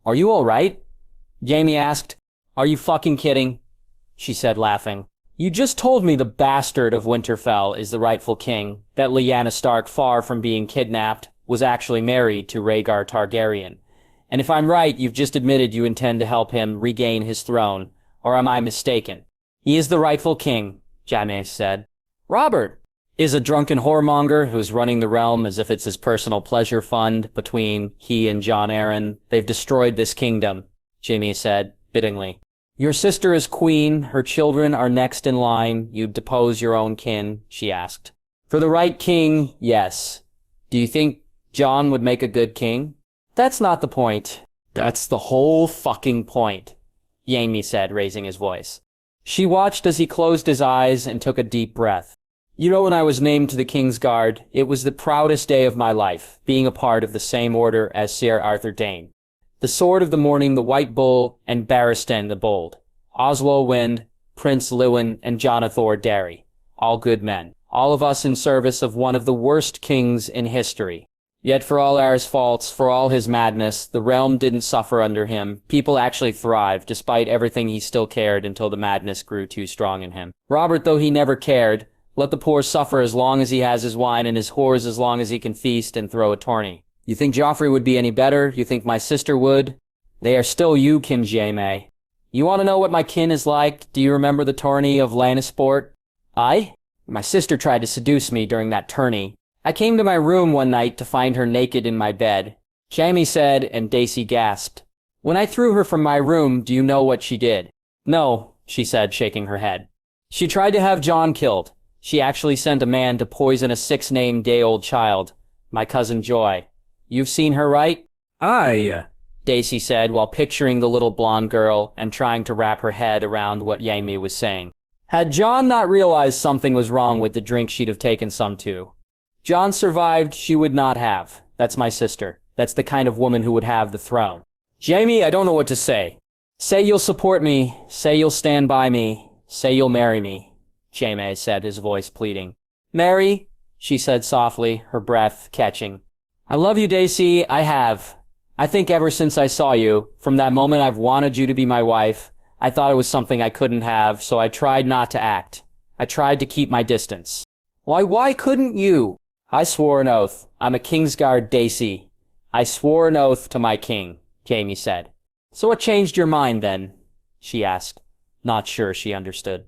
"Are you all right?" Jaime asked. "Are you fucking kidding?" she said, laughing. "You just told me the bastard of Winterfell is the rightful king, that Lyanna Stark, far from being kidnapped, was actually married to Rhaegar Targaryen. And if I'm right, you've just admitted you intend to help him regain his throne. Or am I mistaken?" "He is the rightful king," Jaime said. "Robert!" is a drunken whoremonger who's running the realm as if it's his personal pleasure fund between he and Jon Arryn. They've destroyed this kingdom, Jaime said, bitterly. Your sister is queen, her children are next in line, you'd depose your own kin, she asked. For the right king, yes. Do you think Jon would make a good king? That's not the point. That's the whole fucking point, Jaime said, raising his voice. She watched as he closed his eyes and took a deep breath. You know, when I was named to the King's Guard, it was the proudest day of my life, being a part of the same order as Sir Arthur Dayne. The Sword of the Morning, the White Bull, and Barristan the Bold. Oslo Wynd, Prince Lewin, and Jonathor Darry. All good men. All of us in service of one of the worst kings in history. Yet for all Aerys' faults, for all his madness, the realm didn't suffer under him. People actually thrived, despite everything he still cared until the madness grew too strong in him. Robert, though he never cared, let the poor suffer as long as he has his wine and his whores as long as he can feast and throw a tourney. You think Joffrey would be any better? You think my sister would? They are still you, Kin Jaime. You want to know what my kin is like? Do you remember the tourney of Lannisport? Aye? My sister tried to seduce me during that tourney. I came to my room one night to find her naked in my bed. Jaime said, and Daisy gasped. When I threw her from my room, do you know what she did? No, she said, shaking her head. She tried to have Jon killed. She actually sent a man to poison a 6-day-old child, my cousin Joy. You've seen her, right? Aye, Daisy said while picturing the little blonde girl and trying to wrap her head around what Jaime was saying. Had Jon not realized something was wrong with the drink, she'd have taken some too. Jon survived, she would not have. That's my sister. That's the kind of woman who would have the throne. Jaime, I don't know what to say. Say you'll support me. Say you'll stand by me. Say you'll marry me. Jaime said, his voice pleading. Marry? She said softly, her breath catching. I love you, Daisy. I have. I think ever since I saw you, from that moment I've wanted you to be my wife. I thought it was something I couldn't have, so I tried not to act. I tried to keep my distance. Why couldn't you? I swore an oath. I'm a Kingsguard Daisy. I swore an oath to my king, Jaime said. So what changed your mind then? She asked, not sure she understood.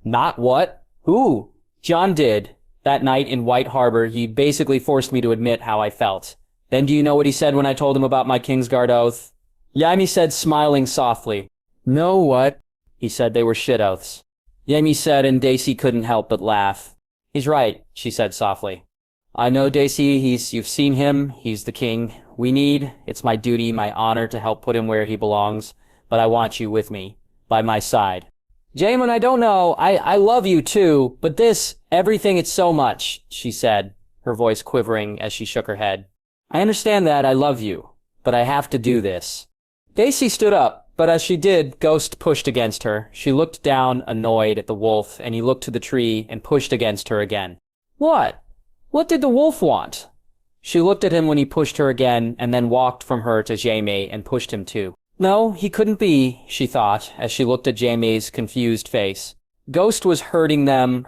Not what? Who? Jon did. That night in White Harbor, he basically forced me to admit how I felt. Then do you know what he said when I told him about my Kingsguard oath? Jaime said, smiling softly. No, what? He said they were shit oaths. Jaime said, and Daisy couldn't help but laugh. He's right, she said softly. I know, Daisy, you've seen him, he's the king. It's my duty, my honor to help put him where he belongs. But I want you with me, by my side. Jaime, I don't know, I love you too, but everything, it's so much, she said, her voice quivering as she shook her head. I understand that, I love you, but I have to do this. Daisy stood up, but as she did, Ghost pushed against her. She looked down, annoyed, at the wolf, and he looked to the tree and pushed against her again. What? What did the wolf want? She looked at him when he pushed her again, and then walked from her to Jaime and pushed him too. No, he couldn't be, she thought, as she looked at Jaime's confused face. Ghost was herding them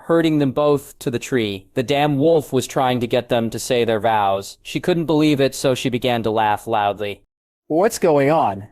both to the tree. The damn wolf was trying to get them to say their vows. She couldn't believe it, so she began to laugh loudly. What's going on?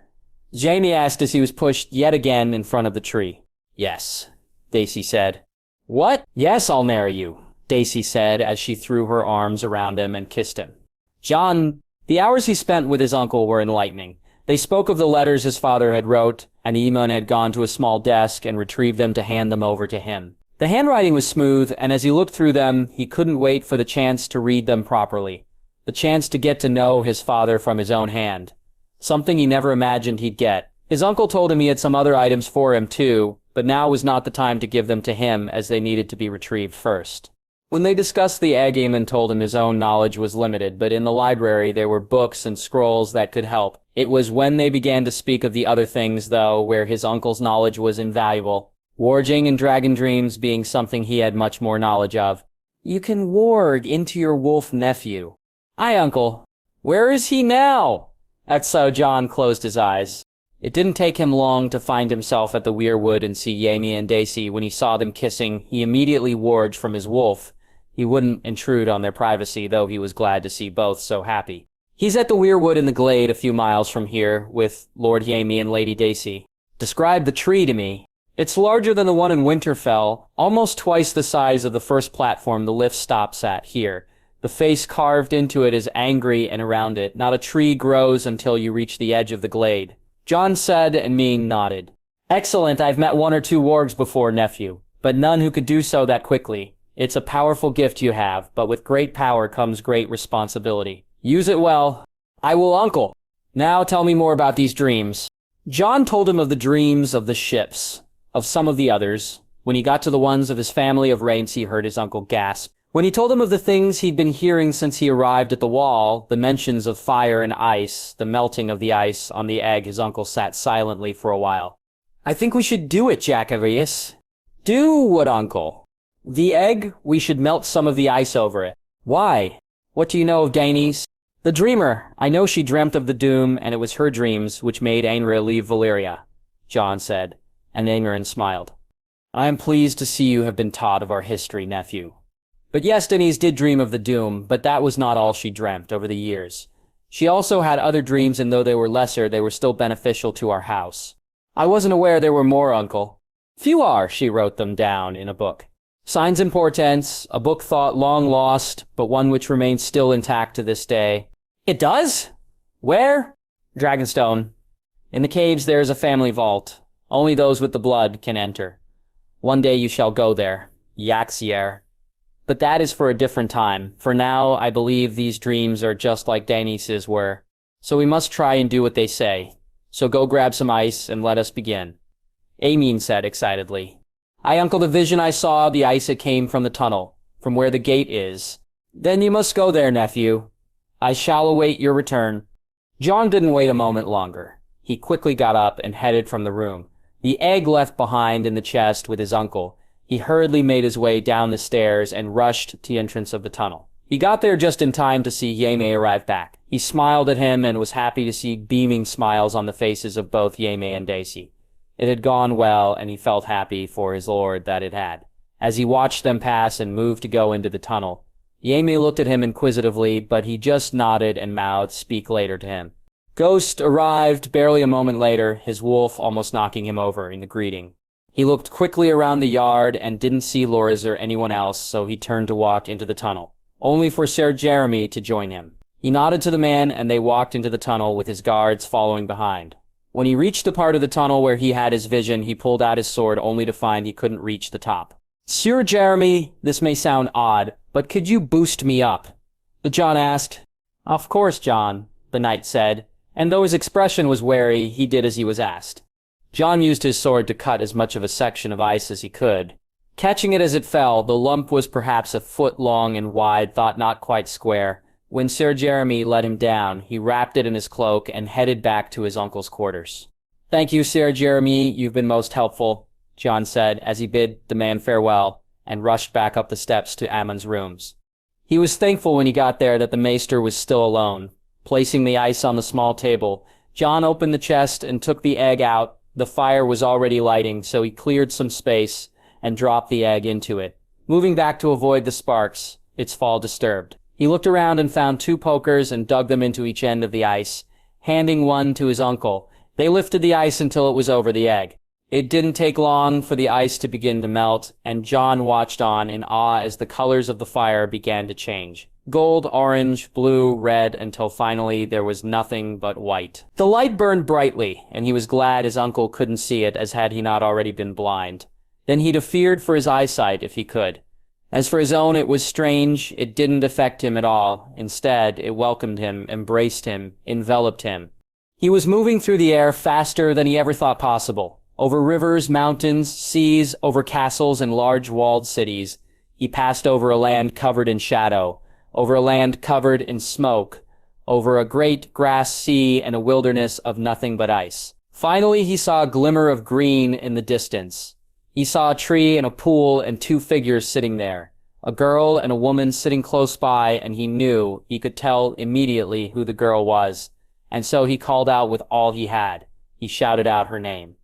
Jaime asked as he was pushed yet again in front of the tree. Yes, Daisy said. What? Yes, I'll marry you, Daisy said as she threw her arms around him and kissed him. Jon, the hours he spent with his uncle were enlightening. They spoke of the letters his father had wrote, and Aemon had gone to a small desk and retrieved them to hand them over to him. The handwriting was smooth, and as he looked through them, he couldn't wait for the chance to read them properly. The chance to get to know his father from his own hand. Something he never imagined he'd get. His uncle told him he had some other items for him too, but now was not the time to give them to him as they needed to be retrieved first. When they discussed the egg, Aemon told him his own knowledge was limited, but in the library there were books and scrolls that could help. It was when they began to speak of the other things, though, where his uncle's knowledge was invaluable. Warging and dragon dreams being something he had much more knowledge of. You can warg into your wolf nephew. Aye, uncle. Where is he now? That's how Jon closed his eyes. It didn't take him long to find himself at the weirwood and see Jaime and Daisy. When he saw them kissing, he immediately warged from his wolf. He wouldn't intrude on their privacy, though he was glad to see both so happy. He's at the weirwood in the glade a few miles from here, with Lord Jaime and Lady Daisy. Describe the tree to me. It's larger than the one in Winterfell, almost twice the size of the first platform the lift stops at here. The face carved into it is angry, and around it, not a tree grows until you reach the edge of the glade. Jon said, and Ming nodded. Excellent, I've met one or two wargs before, nephew, but none who could do so that quickly. It's a powerful gift you have, but with great power comes great responsibility. Use it well. I will, uncle. Now tell me more about these dreams. Jon told him of the dreams of the ships, of some of the others. When he got to the ones of his family of Rains, he heard his uncle gasp. When he told him of the things he'd been hearing since he arrived at the wall, the mentions of fire and ice, the melting of the ice on the egg, his uncle sat silently for a while. I think we should do it, Jacarius. Do what, uncle? The egg, we should melt some of the ice over it. Why? What do you know of Daenerys? The dreamer. I know she dreamt of the doom, and it was her dreams which made Aenra leave Valyria, Jon said, and Aenra smiled. I am pleased to see you have been taught of our history, nephew. But yes, Daenerys did dream of the doom, but that was not all she dreamt over the years. She also had other dreams, and though they were lesser, they were still beneficial to our house. I wasn't aware there were more, uncle. Few are, she wrote them down in a book. Signs and portents, a book thought long lost, but one which remains still intact to this day. It does? Where? Dragonstone. In the caves there is a family vault. Only those with the blood can enter. One day you shall go there. Yaxier. But that is for a different time. For now, I believe these dreams are just like Daenerys's were. So we must try and do what they say. So go grab some ice and let us begin. Aemon said excitedly. Aye, uncle, the vision I saw, the ice it came from the tunnel, from where the gate is. Then you must go there, nephew. I shall await your return. Jon didn't wait a moment longer. He quickly got up and headed from the room. The egg left behind in the chest with his uncle. He hurriedly made his way down the stairs and rushed to the entrance of the tunnel. He got there just in time to see Jaime arrive back. He smiled at him and was happy to see beaming smiles on the faces of both Jaime and Daisy. It had gone well, and he felt happy for his lord that it had. As he watched them pass and moved to go into the tunnel, Jaime looked at him inquisitively, but he just nodded and mouthed speak later to him. Ghost arrived barely a moment later, his wolf almost knocking him over in the greeting. He looked quickly around the yard and didn't see Loras or anyone else, so he turned to walk into the tunnel, only for Ser Jeremy to join him. He nodded to the man, and they walked into the tunnel with his guards following behind. When he reached the part of the tunnel where he had his vision, he pulled out his sword only to find he couldn't reach the top. Sir Jeremy, this may sound odd, but could you boost me up? Jon asked. Of course, Jon, the knight said, and though his expression was wary, he did as he was asked. Jon used his sword to cut as much of a section of ice as he could. Catching it as it fell, the lump was perhaps a foot long and wide, thought not quite square. When Sir Jeremy let him down, he wrapped it in his cloak and headed back to his uncle's quarters. Thank you, Sir Jeremy, you've been most helpful, Jon said as he bid the man farewell and rushed back up the steps to Ammon's rooms. He was thankful when he got there that the maester was still alone. Placing the ice on the small table, Jon opened the chest and took the egg out. The fire was already lighting, so he cleared some space and dropped the egg into it, moving back to avoid the sparks, its fall disturbed. He looked around and found 2 pokers and dug them into each end of the ice, handing one to his uncle. They lifted the ice until it was over the egg. It didn't take long for the ice to begin to melt, and Jon watched on in awe as the colors of the fire began to change. Gold, orange, blue, red, until finally there was nothing but white. The light burned brightly, and he was glad his uncle couldn't see it, as had he not already been blind. Then he'd have feared for his eyesight if he could. As for his own, it was strange. It didn't affect him at all. Instead, it welcomed him, embraced him, enveloped him. He was moving through the air faster than he ever thought possible. Over rivers, mountains, seas, over castles and large walled cities. He passed over a land covered in shadow, over a land covered in smoke, over a great grass sea and a wilderness of nothing but ice. Finally, he saw a glimmer of green in the distance. He saw a tree and a pool and 2 figures sitting there, a girl and a woman sitting close by, and he could tell immediately who the girl was. And so he called out with all he had. He shouted out her name.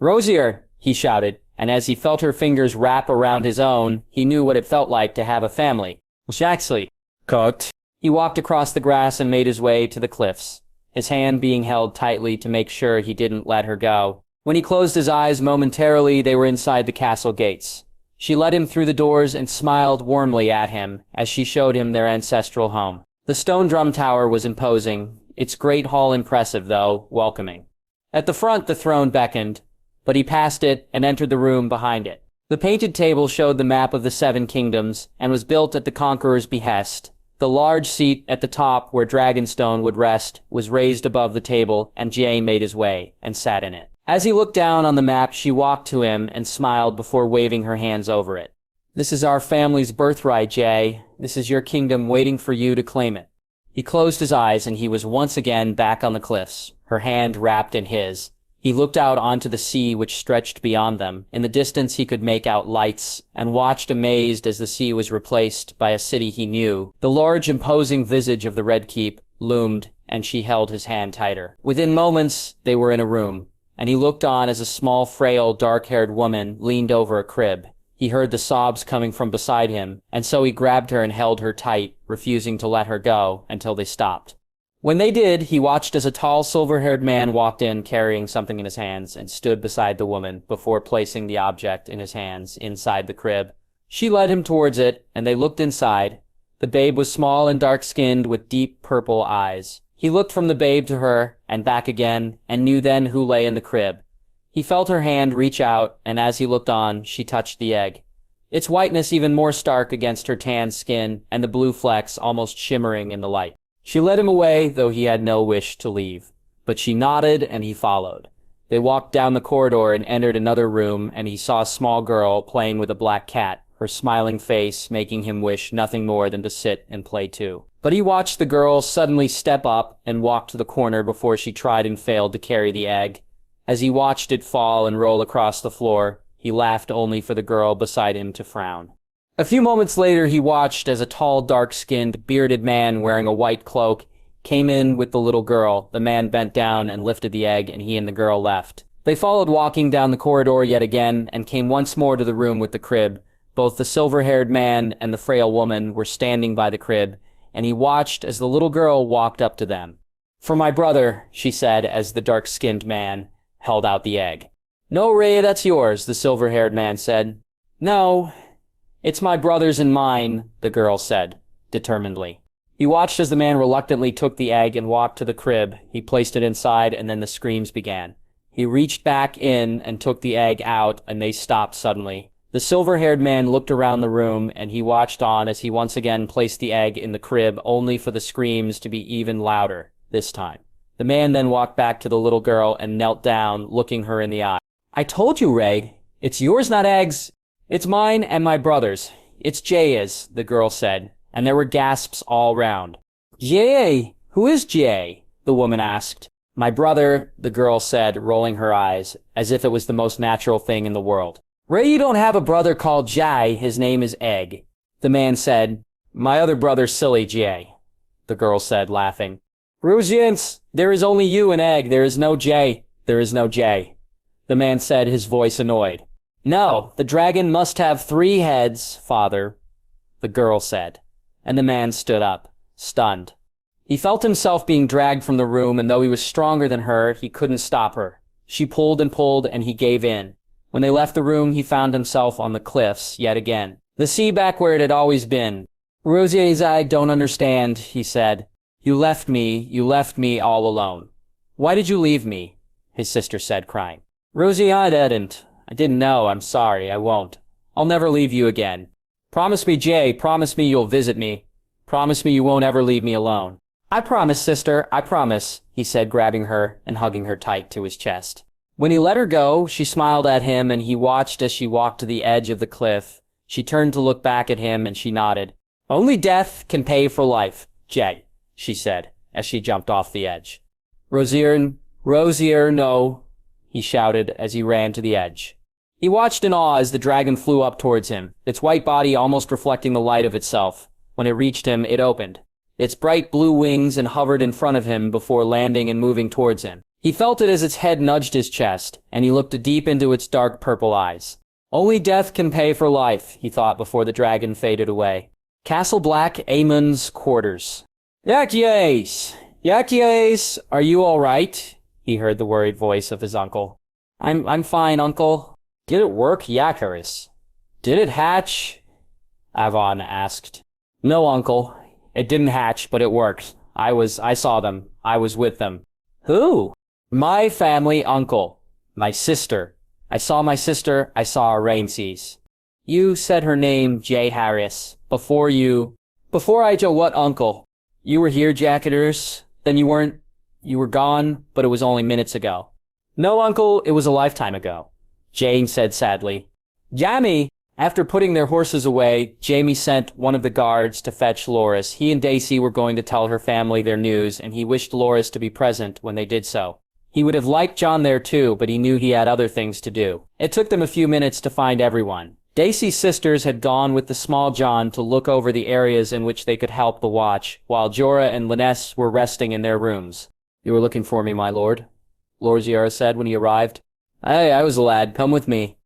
Rosier, he shouted, and as he felt her fingers wrap around his own, he knew what it felt like to have a family. Jaxley. Cooked. He walked across the grass and made his way to the cliffs, his hand being held tightly to make sure he didn't let her go. When he closed his eyes momentarily, they were inside the castle gates. She led him through the doors and smiled warmly at him as she showed him their ancestral home. The stone drum tower was imposing, its great hall impressive, though welcoming. At the front, the throne beckoned, but he passed it and entered the room behind it. The painted table showed the map of the Seven Kingdoms and was built at the conqueror's behest. The large seat at the top where Dragonstone would rest was raised above the table, and Jaime made his way and sat in it. As he looked down on the map, she walked to him and smiled before waving her hands over it. "This is our family's birthright, Jay. This is your kingdom waiting for you to claim it." He closed his eyes and he was once again back on the cliffs, her hand wrapped in his. He looked out onto the sea which stretched beyond them. In the distance he could make out lights, and watched amazed as the sea was replaced by a city he knew. The large imposing visage of the Red Keep loomed, and she held his hand tighter. Within moments they were in a room, and he looked on as a small, frail, dark-haired woman leaned over a crib. He heard the sobs coming from beside him, and so he grabbed her and held her tight, refusing to let her go until they stopped. When they did, he watched as a tall, silver-haired man walked in carrying something in his hands and stood beside the woman before placing the object in his hands inside the crib. She led him towards it, and they looked inside. The babe was small and dark-skinned with deep purple eyes. He looked from the babe to her, and back again, and knew then who lay in the crib. He felt her hand reach out, and as he looked on, she touched the egg. Its whiteness even more stark against her tan skin, and the blue flecks almost shimmering in the light. She led him away, though he had no wish to leave. But she nodded, and he followed. They walked down the corridor and entered another room, and he saw a small girl playing with a black cat, her smiling face making him wish nothing more than to sit and play too. But he watched the girl suddenly step up and walk to the corner before she tried and failed to carry the egg. As he watched it fall and roll across the floor, he laughed only for the girl beside him to frown. A few moments later, he watched as a tall, dark-skinned, bearded man wearing a white cloak came in with the little girl. The man bent down and lifted the egg, and he and the girl left. They followed walking down the corridor yet again and came once more to the room with the crib. Both the silver-haired man and the frail woman were standing by the crib, and he watched as the little girl walked up to them. "For my brother," she said as the dark-skinned man held out the egg. "No, Ray, that's yours," the silver-haired man said. "No, it's my brother's and mine," the girl said, determinedly. He watched as the man reluctantly took the egg and walked to the crib. He placed it inside, and then the screams began. He reached back in and took the egg out, and they stopped suddenly. The silver-haired man looked around the room, and he watched on as he once again placed the egg in the crib, only for the screams to be even louder this time. The man then walked back to the little girl and knelt down, looking her in the eye. "I told you, Ray. It's yours, not eggs. It's mine and my brother's. It's Jay's," the girl said, and there were gasps all round. "Jay? Who is Jay?" the woman asked. "My brother," the girl said, rolling her eyes, as if it was the most natural thing in the world. "Ray, you don't have a brother called Jay. His name is Egg." The man said, "My other brother's silly Jay," the girl said, laughing. "Rusians, there is only you and Egg. There is no Jay. There is no Jay," the man said, his voice annoyed. "No, the dragon must have 3 heads, father," the girl said, and the man stood up, stunned. He felt himself being dragged from the room, and though he was stronger than her, he couldn't stop her. She pulled, and he gave in. When they left the room, he found himself on the cliffs yet again. The sea back where it had always been. "Rosie's, I don't understand," he said. You left me all alone." "Why did you leave me?" his sister said, crying. "Rosie, I didn't. I didn't know. I'm sorry. I won't. I'll never leave you again. Promise me, Jay. Promise me you'll visit me. Promise me you won't ever leave me alone." "I promise, sister. I promise," he said, grabbing her and hugging her tight to his chest. When he let her go, she smiled at him, and he watched as she walked to the edge of the cliff. She turned to look back at him, and she nodded. "Only death can pay for life, Jay," she said, as she jumped off the edge. Rosier, no," he shouted as he ran to the edge. He watched in awe as the dragon flew up towards him, its white body almost reflecting the light of itself. When it reached him, it opened its bright blue wings and hovered in front of him before landing and moving towards him. He felt it as its head nudged his chest, and he looked deep into its dark purple eyes. Only death can pay for life, he thought before the dragon faded away. Castle Black Aemon's quarters. Yakies, are you all right?" he heard the worried voice of his uncle. I'm fine, Uncle. Did it work, Yakaris? Did it hatch? Avon asked. No, Uncle. It didn't hatch, but it worked. I saw them. I was with them. Who? My family uncle. My sister. I saw my sister. I saw Ramses. You said her name, J. Harris. Before I Joe what, Uncle? You were here, Jacketers? Then you weren't. You were gone, but it was only minutes ago. No, Uncle, it was a lifetime ago, Jane said sadly. Jaime! After putting their horses away, Jaime sent one of the guards to fetch Loras. He and Daisy were going to tell her family their news, and he wished Loras to be present when they did so. He would have liked Jon there too, but he knew he had other things to do. It took them a few minutes to find everyone. Daisy's sisters had gone with the small Jon to look over the areas in which they could help the watch, while Jorah and Lyness were resting in their rooms. You were looking for me, my lord, Lord Jorah said when he arrived. Aye, I was a lad. Come with me.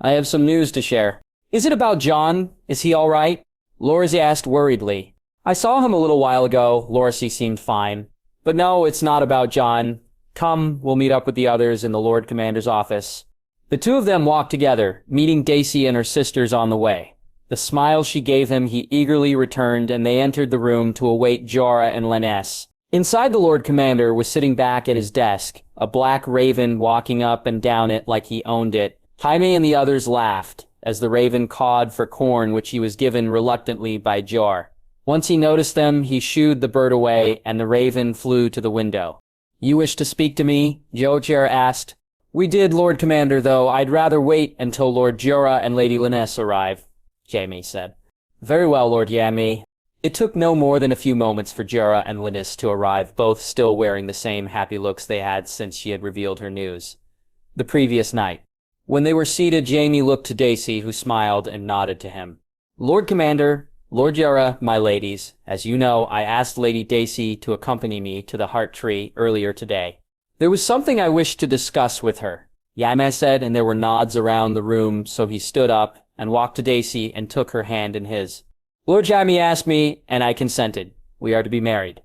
I have some news to share. Is it about Jon? Is he all right? Loras asked worriedly. I saw him a little while ago. Loras seemed fine. But no, it's not about Jon. Come, we'll meet up with the others in the Lord Commander's office. The two of them walked together, meeting Daisy and her sisters on the way. The smile she gave him he eagerly returned, and they entered the room to await Jorah and Lyness. Inside, the Lord Commander was sitting back at his desk, a black raven walking up and down it like he owned it. Jaime and the others laughed as the raven cawed for corn which he was given reluctantly by Jar. Once he noticed them, he shooed the bird away, and the raven flew to the window. You wish to speak to me? Jar asked. We did, Lord Commander, though I'd rather wait until Lord Jorah and Lady Lyness arrive, Jaime said. Very well, Lord Jaime. It took no more than a few moments for Jorah and Lyness to arrive, both still wearing the same happy looks they had since she had revealed her news the previous night. When they were seated, Jaime looked to Daisy, who smiled and nodded to him. Lord Commander, Lord Jorah, my ladies, as you know, I asked Lady Daisy to accompany me to the Heart Tree earlier today. There was something I wished to discuss with her, Jaime said, and there were nods around the room, so he stood up and walked to Daisy and took her hand in his. Lord Jaime asked me, and I consented. We are to be married.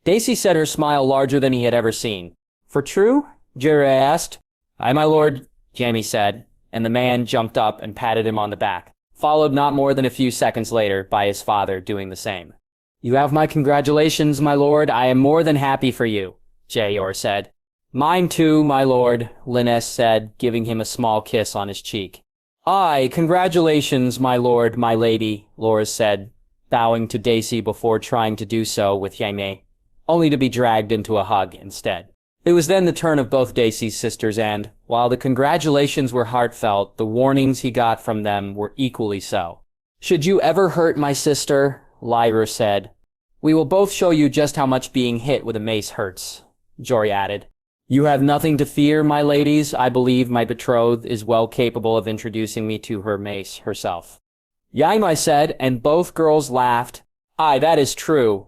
Daisy said, her smile larger than he had ever seen. For true? Jorah asked. Aye, my lord, Jaime said, and the man jumped up and patted him on the back, followed not more than a few seconds later by his father doing the same. You have my congratulations, my lord. I am more than happy for you, Jorah said. Mine too, my lord, Lyness said, giving him a small kiss on his cheek. Aye, congratulations, my lord, my lady, Loras said, bowing to Daisy before trying to do so with Jaime, only to be dragged into a hug instead. It was then the turn of both Daisy's sisters, and, while the congratulations were heartfelt, the warnings he got from them were equally so. Should you ever hurt my sister, Lyra said, we will both show you just how much being hit with a mace hurts, Jorah added. You have nothing to fear, my ladies. I believe my betrothed is well capable of introducing me to her mace herself. Jaime said, and both girls laughed. Aye, that is true.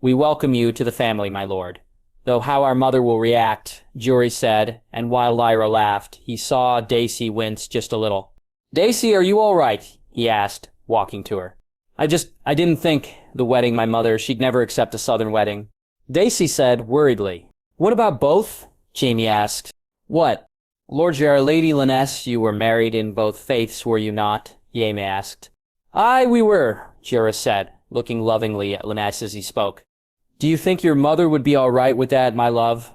We welcome you to the family, my lord. Though how our mother will react, Jorah said, and while Lyra laughed, he saw Daisy wince just a little. Daisy, are you all right? He asked, walking to her. I didn't think the wedding, my mother, she'd never accept a southern wedding. Daisy said, worriedly. What about both? Jaime asked. What? Lord Jorah, Lady Lyness, you were married in both faiths, were you not? Jaime asked. Aye, we were, Jorah said, looking lovingly at Lyness as he spoke. Do you think your mother would be all right with that, my love?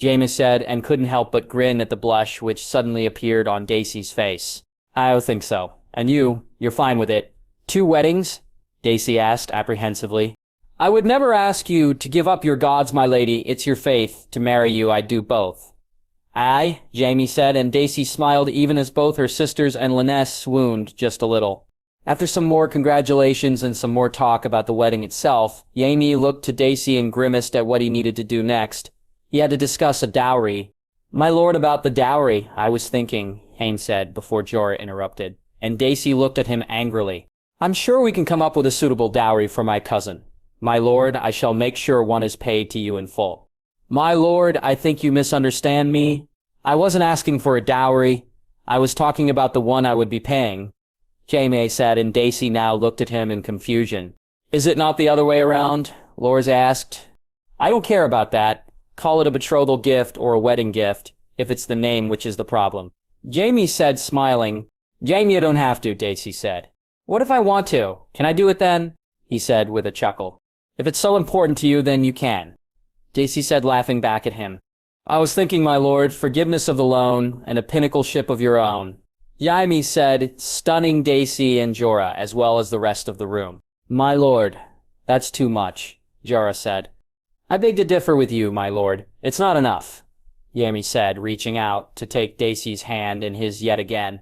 Jaime said, and couldn't help but grin at the blush which suddenly appeared on Daisy's face. I don't think so. And you're fine with it. 2 weddings? Daisy asked apprehensively. I would never ask you to give up your gods, my lady. It's your faith. To marry you, I'd do both. Aye, Jaime said, and Daisy smiled even as both her sisters and Lyness swooned just a little. After some more congratulations and some more talk about the wedding itself, Jaime looked to Daisy and grimaced at what he needed to do next. He had to discuss a dowry. My lord, about the dowry, I was thinking, Jaime said before Jorah interrupted, and Daisy looked at him angrily. I'm sure we can come up with a suitable dowry for my cousin. My lord, I shall make sure one is paid to you in full. My lord, I think you misunderstand me. I wasn't asking for a dowry. I was talking about the one I would be paying. Jaime said, and Daisy now looked at him in confusion. Is it not the other way around? Loras asked. I don't care about that. Call it a betrothal gift or a wedding gift. if it's the name which is the problem. Jaime said, smiling. Jaime, you don't have to, Daisy said. What if I want to? Can I do it then? He said with a chuckle. If it's so important to you, then you can. Daisy said, laughing back at him. I was thinking, my lord, forgiveness of the loan, and a pinnacle ship of your own. Jaime said, stunning Daisy and Jorah, as well as the rest of the room. My lord, that's too much, Jorah said. I beg to differ with you, my lord. It's not enough, Jaime said, reaching out to take Daisy's hand in his yet again.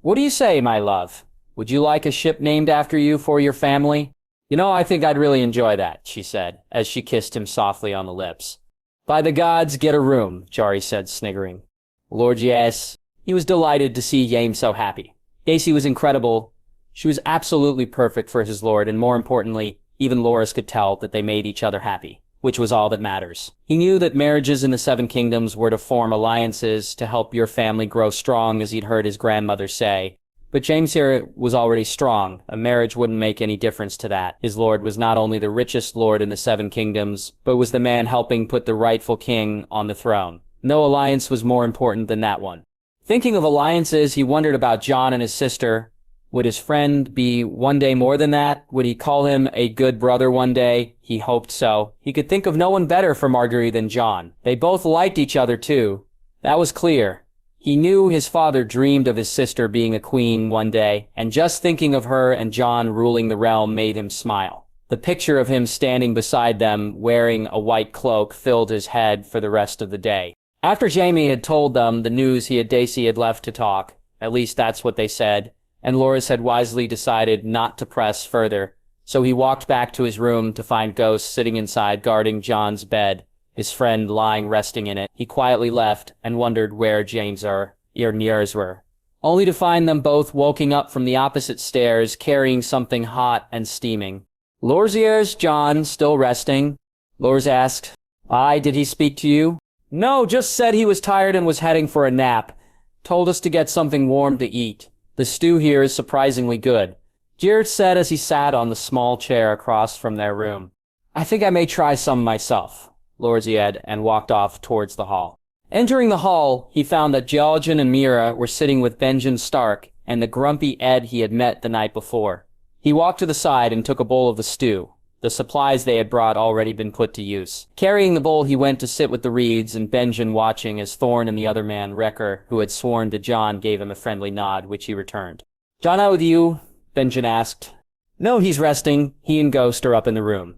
What do you say, my love? Would you like a ship named after you for your family? You know, I think I'd really enjoy that, she said, as she kissed him softly on the lips. By the gods, get a room, Jari said, sniggering. Lord, yes. He was delighted to see Jaime so happy. Daisy was incredible. She was absolutely perfect for his lord, and more importantly, even Loras could tell that they made each other happy, which was all that matters. He knew that marriages in the Seven Kingdoms were to form alliances to help your family grow strong, as he'd heard his grandmother say. But James here was already strong. A marriage wouldn't make any difference to that. His lord was not only the richest lord in the Seven Kingdoms, but was the man helping put the rightful king on the throne. No alliance was more important than that one. Thinking of alliances, he wondered about Jon and his sister. Would his friend be one day more than that? Would he call him a good brother one day? He hoped so. He could think of no one better for Margaery than Jon. They both liked each other too. That was clear. He knew his father dreamed of his sister being a queen one day, and just thinking of her and Jon ruling the realm made him smile. The picture of him standing beside them, wearing a white cloak, filled his head for the rest of the day. After Jaime had told them the news Daisy had left to talk, at least that's what they said, and Loras had wisely decided not to press further, so he walked back to his room to find Ghost sitting inside guarding Jon's bed, his friend lying resting in it. He quietly left and wondered where James or Niers were, only to find them both woken up from the opposite stairs carrying something hot and steaming. Loras, Jon, still resting? Loras asked. Aye, did he speak to you? No, just said he was tired and was heading for a nap. Told us to get something warm to eat. The stew here is surprisingly good, Jared said as he sat on the small chair across from their room. I think I may try some myself, Lord Zied, and walked off towards the hall. Entering the hall, he found that Georgian and Mira were sitting with Benjen Stark and the grumpy Ed he had met the night before. He walked to the side and took a bowl of the stew. The supplies they had brought already been put to use. Carrying the bowl, he went to sit with the Reeds, and Benjen watching as Thorne and the other man, Wrecker, who had sworn to Jon, gave him a friendly nod, which he returned. Jon out with you? Benjen asked. No, he's resting. He and Ghost are up in the room.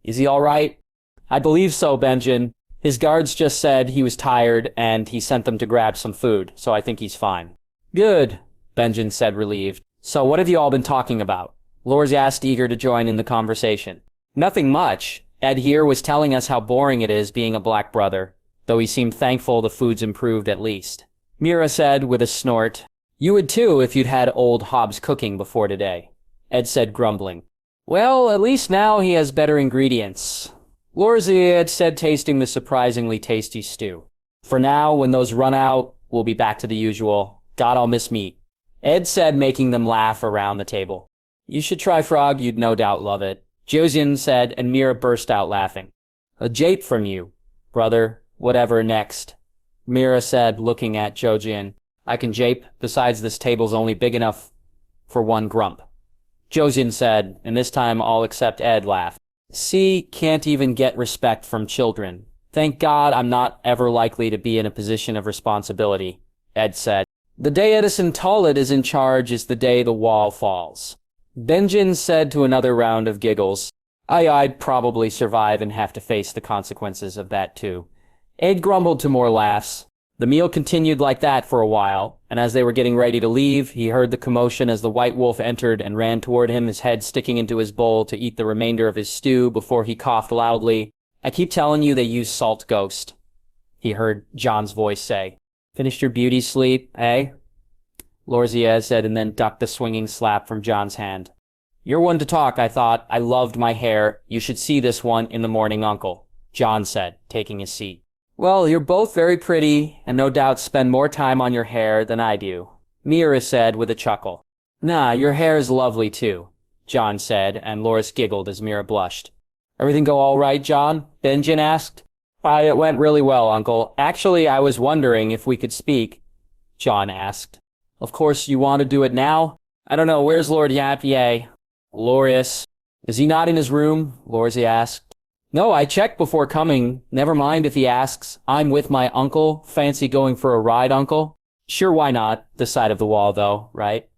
Is he all right? I believe so, Benjen. His guards just said he was tired, and he sent them to grab some food, so I think he's fine. Good, Benjen said, relieved. So what have you all been talking about? Loras asked, eager to join in the conversation. Nothing much. Ed here was telling us how boring it is being a black brother, though he seemed thankful the food's improved at least. Mira said with a snort. You would too if you'd had old Hobbs cooking before today. Ed said, grumbling. Well, at least now he has better ingredients. Ed said, tasting the surprisingly tasty stew. For now, when those run out, we'll be back to the usual. God, I'll miss meat. Ed said, making them laugh around the table. You should try frog, you'd no doubt love it. Josian said, and Mira burst out laughing. A jape from you, brother, whatever next. Mira said, looking at Josian. I can jape, besides this table's only big enough for one grump. Josian said, and this time all except Ed laughed. See, can't even get respect from children. Thank God I'm not ever likely to be in a position of responsibility, Ed said. The day Edison Tollett is in charge is the day the wall falls. Benjen said to another round of giggles. I'd probably survive and have to face the consequences of that too. Ed grumbled to more laughs. The meal continued like that for a while, and as they were getting ready to leave, he heard the commotion as the White Wolf entered and ran toward him, his head sticking into his bowl to eat the remainder of his stew before he coughed loudly. I keep telling you they use salt, Ghost, he heard Jon's voice say. Finished your beauty sleep, eh? Lorzia said, and then ducked the swinging slap from Jon's hand. You're one to talk, I thought. I loved my hair. You should see this one in the morning, Uncle, Jon said, taking his seat. Well, you're both very pretty, and no doubt spend more time on your hair than I do, Mira said with a chuckle. Nah, your hair is lovely too, Jon said, and Loras giggled as Mira blushed. Everything go all right, Jon? Benjen asked. It went really well, Uncle. Actually, I was wondering if we could speak, Jon asked. Of course, you want to do it now? I don't know, where's Lord Yapie? Glorious. Is he not in his room? Lorsey asked. No, I checked before coming. Never mind if he asks. I'm with my uncle. Fancy going for a ride, Uncle? Sure, why not? This side of the wall, though, right?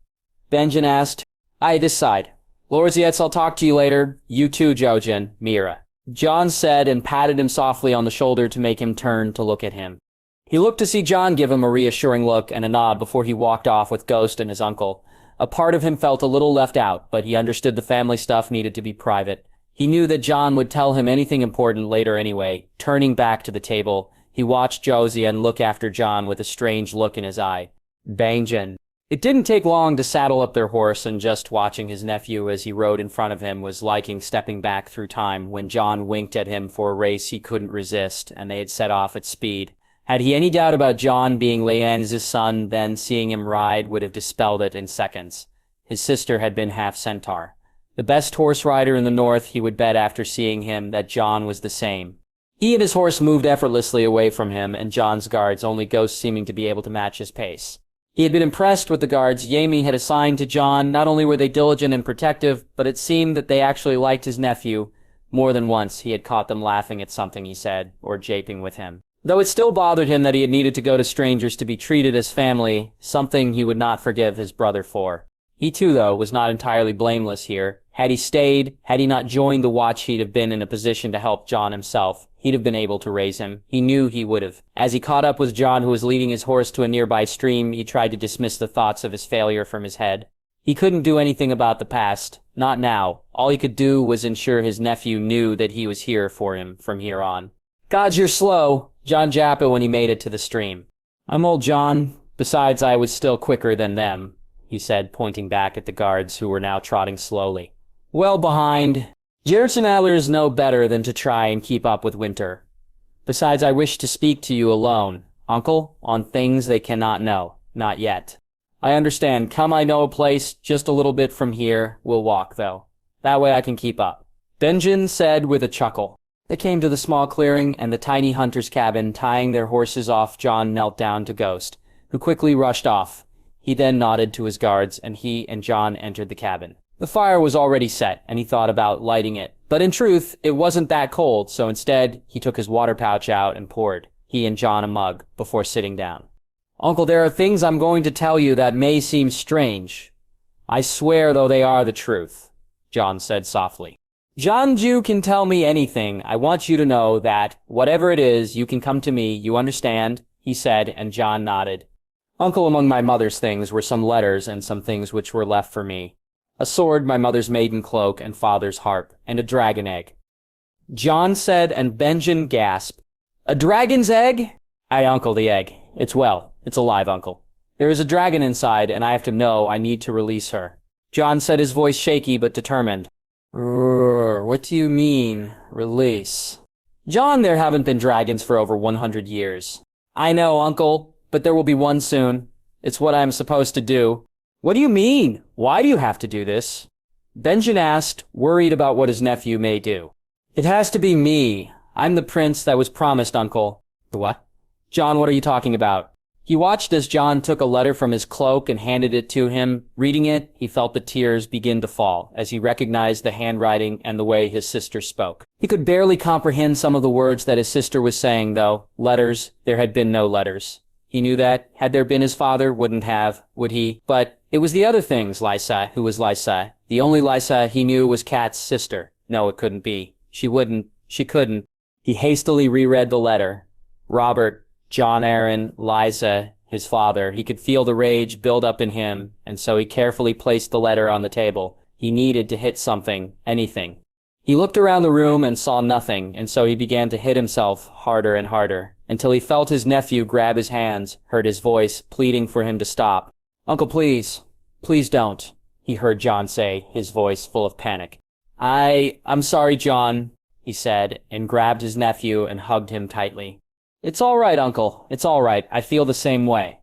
Benjen asked. Aye, this side. Lorziets, I'll talk to you later. You too, Jojen, Mira. Jon said and patted him softly on the shoulder to make him turn to look at him. He looked to see Jon give him a reassuring look and a nod before he walked off with Ghost and his uncle. A part of him felt a little left out, but he understood the family stuff needed to be private. He knew that Jon would tell him anything important later anyway. Turning back to the table, he watched Josian look after Jon with a strange look in his eye. Benjen. It didn't take long to saddle up their horse, and just watching his nephew as he rode in front of him was liking stepping back through time when Jon winked at him for a race he couldn't resist, and they had set off at speed. Had he any doubt about Jon being Lyanna's son, then seeing him ride would have dispelled it in seconds. His sister had been half centaur. The best horse rider in the north, he would bet after seeing him that Jon was the same. He and his horse moved effortlessly away from him and Jon's guards, only Ghost seeming to be able to match his pace. He had been impressed with the guards Jaime had assigned to Jon. Not only were they diligent and protective, but it seemed that they actually liked his nephew. More than once he had caught them laughing at something he said, or japing with him. Though it still bothered him that he had needed to go to strangers to be treated as family, something he would not forgive his brother for. He too, though, was not entirely blameless here. Had he stayed, had he not joined the watch, he'd have been in a position to help Jon himself. He'd have been able to raise him. He knew he would have. As he caught up with Jon, who was leading his horse to a nearby stream, he tried to dismiss the thoughts of his failure from his head. He couldn't do anything about the past. Not now. All he could do was ensure his nephew knew that he was here for him from here on. Gods, you're slow, Jon japped when he made it to the stream. I'm old Jon. Besides, I was still quicker than them, he said, pointing back at the guards who were now trotting slowly. Well behind. Jersenallers know better than to try and keep up with Winter. Besides, I wish to speak to you alone, Uncle, on things they cannot know. Not yet. I understand. Come, I know a place just a little bit from here. We'll walk, though. That way I can keep up. Benjen said with a chuckle. They came to the small clearing and the tiny hunter's cabin. Tying their horses off, Jon knelt down to Ghost, who quickly rushed off. He then nodded to his guards, and he and Jon entered the cabin. The fire was already set, and he thought about lighting it. But in truth, it wasn't that cold, so instead, he took his water pouch out and poured, he and Jon a mug, before sitting down. Uncle, there are things I'm going to tell you that may seem strange. I swear, though, they are the truth, Jon said softly. Jonju can tell me anything. I want you to know that, whatever it is, you can come to me, you understand? He said, and Jon nodded. Uncle, among my mother's things were some letters and some things which were left for me. A sword, my mother's maiden cloak, and father's harp, and a dragon egg. Jon said, and Benjen gasped. A dragon's egg? Aye, Uncle, the egg. It's alive, Uncle. There is a dragon inside, and I have to know I need to release her. Jon said, his voice shaky but determined. What do you mean, release? Jon, there haven't been dragons for over 100 years. I know, Uncle, but there will be one soon. It's what I am supposed to do. What do you mean? Why do you have to do this? Benjen asked, worried about what his nephew may do. It has to be me. I'm the prince that was promised, Uncle. What? Jon, what are you talking about? He watched as Jon took a letter from his cloak and handed it to him. Reading it, he felt the tears begin to fall as he recognized the handwriting and the way his sister spoke. He could barely comprehend some of the words that his sister was saying, though. Letters, there had been no letters. He knew that. Had there been his father, wouldn't have, would he? But it was the other things, Lysa, who was Lysa. The only Lysa he knew was Kat's sister. No, it couldn't be. She wouldn't. She couldn't. He hastily reread the letter. Robert, Jon Arryn, Lysa, his father. He could feel the rage build up in him, and so he carefully placed the letter on the table. He needed to hit something, anything. He looked around the room and saw nothing, and so he began to hit himself harder and harder, until he felt his nephew grab his hands, heard his voice, pleading for him to stop. Uncle, please. Please don't, he heard Jon say, his voice full of panic. I'm sorry, Jon, he said, and grabbed his nephew and hugged him tightly. It's all right, Uncle. It's all right. I feel the same way.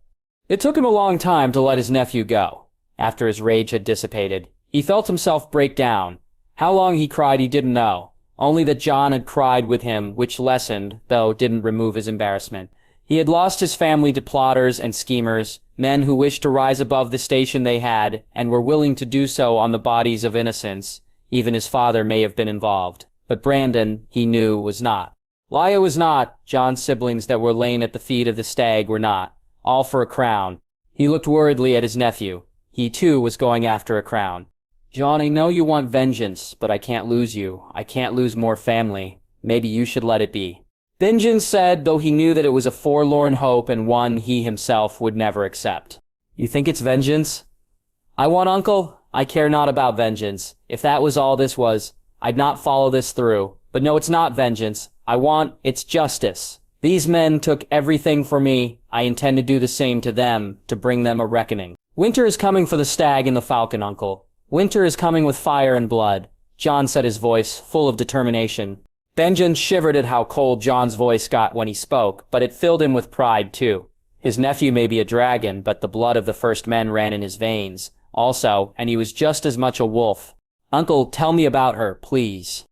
It took him a long time to let his nephew go. After his rage had dissipated, he felt himself break down. How long he cried he didn't know. only that Jon had cried with him, which lessened, though didn't remove his embarrassment. He had lost his family to plotters and schemers, men who wished to rise above the station they had, and were willing to do so on the bodies of innocents. Even his father may have been involved. But Brandon, he knew, was not. Lya was not. Jon's siblings that were lain at the feet of the stag were not. All for a crown. He looked worriedly at his nephew. He, too, was going after a crown. Jon, I know you want vengeance, but I can't lose you. I can't lose more family. Maybe you should let it be. Vengeance said, though he knew that it was a forlorn hope and one he himself would never accept. You think it's vengeance? I want uncle. I care not about vengeance. If that was all this was, I'd not follow this through. But no, it's not vengeance. It's justice. These men took everything for me. I intend to do the same to them, to bring them a reckoning. Winter is coming for the stag and the falcon, uncle. Winter is coming with fire and blood. Jon said, his voice full of determination. Benjen shivered at how cold Jon's voice got when he spoke, but it filled him with pride, too. His nephew may be a dragon, but the blood of the first men ran in his veins. Also, and he was just as much a wolf. Uncle, tell me about her, please.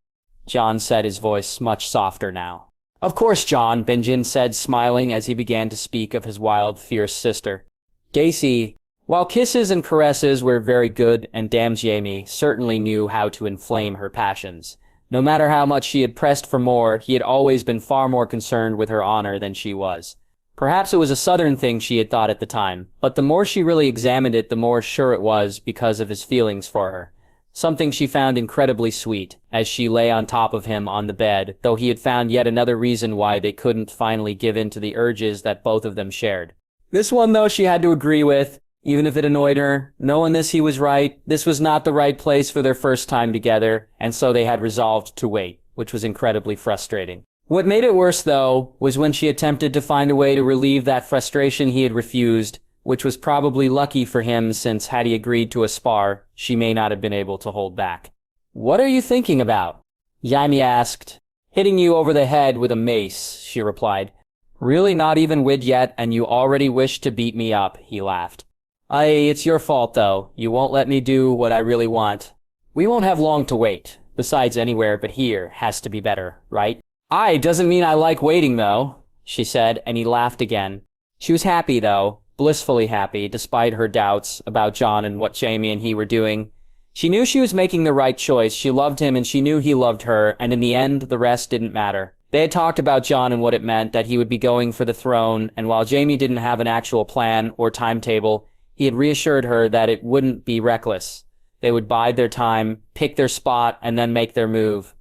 Jon said, his voice much softer now. Of course, Jon, Benjen said, smiling as he began to speak of his wild, fierce sister. Daisy, while kisses and caresses were very good, and Dame Jaime certainly knew how to inflame her passions. No matter how much she had pressed for more, he had always been far more concerned with her honor than she was. Perhaps it was a southern thing she had thought at the time, but the more she really examined it, the more sure it was because of his feelings for her. Something she found incredibly sweet, as she lay on top of him on the bed, though he had found yet another reason why they couldn't finally give in to the urges that both of them shared. This one, though, she had to agree with, even if it annoyed her. Knowing this, he was right. This was not the right place for their first time together, and so they had resolved to wait, which was incredibly frustrating. What made it worse, though, was when she attempted to find a way to relieve that frustration he had refused, which was probably lucky for him since had he agreed to a spar, she may not have been able to hold back. What are you thinking about? Jaime asked. Hitting you over the head with a mace, she replied. Really not even wid yet, and you already wish to beat me up, he laughed. It's your fault, though. You won't let me do what I really want. We won't have long to wait. Besides, anywhere but here has to be better, right? Doesn't mean I like waiting, though, she said, and he laughed again. She was happy, though, blissfully happy, despite her doubts about Jon and what Jaime and he were doing. She knew she was making the right choice. She loved him, and she knew he loved her, and in the end, the rest didn't matter. They had talked about Jon and what it meant, that he would be going for the throne, and while Jaime didn't have an actual plan or timetable, he had reassured her that it wouldn't be reckless. They would bide their time, pick their spot, and then make their move.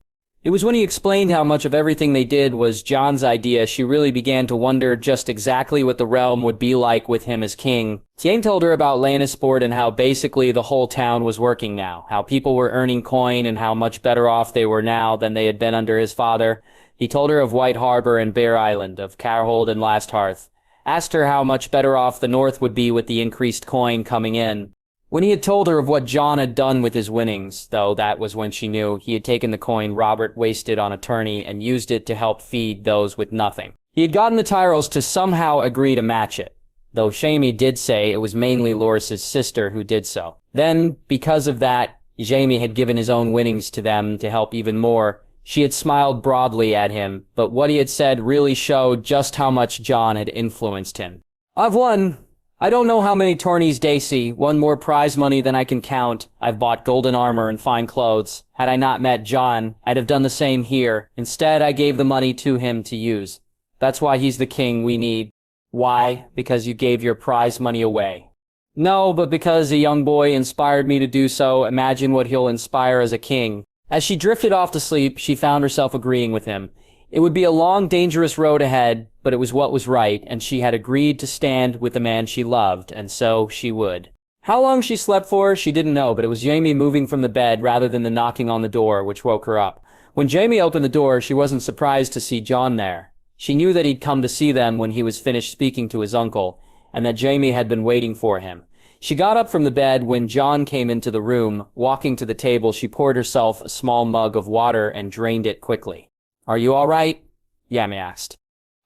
It was when he explained how much of everything they did was Jon's idea she really began to wonder just exactly what the realm would be like with him as king. Jaime told her about Lannisport and how basically the whole town was working now, how people were earning coin and how much better off they were now than they had been under his father. He told her of White Harbor and Bear Island, of Carhold and Last Hearth. Asked her how much better off the North would be with the increased coin coming in. When he had told her of what Jon had done with his winnings, though that was when she knew he had taken the coin Robert wasted on a tourney and used it to help feed those with nothing. He had gotten the Tyrells to somehow agree to match it, though Jaime did say it was mainly Loras's sister who did so. Then, because of that, Jaime had given his own winnings to them to help even more. She had smiled broadly at him, but what he had said really showed just how much Jon had influenced him. I've won. I don't know how many tourneys, Daisy, won more prize money than I can count. I've bought golden armor and fine clothes. Had I not met Jon, I'd have done the same here. Instead, I gave the money to him to use. That's why he's the king we need. Why? Because you gave your prize money away. No, but because a young boy inspired me to do so, imagine what he'll inspire as a king. As she drifted off to sleep, she found herself agreeing with him. It would be a long, dangerous road ahead, but it was what was right, and she had agreed to stand with the man she loved, and so she would. How long she slept for, she didn't know, but it was Jaime moving from the bed rather than the knocking on the door, which woke her up. When Jaime opened the door, she wasn't surprised to see Jon there. She knew that he'd come to see them when he was finished speaking to his uncle, and that Jaime had been waiting for him. She got up from the bed when Jon came into the room. Walking to the table, she poured herself a small mug of water and drained it quickly. Are you all right? Jaime asked.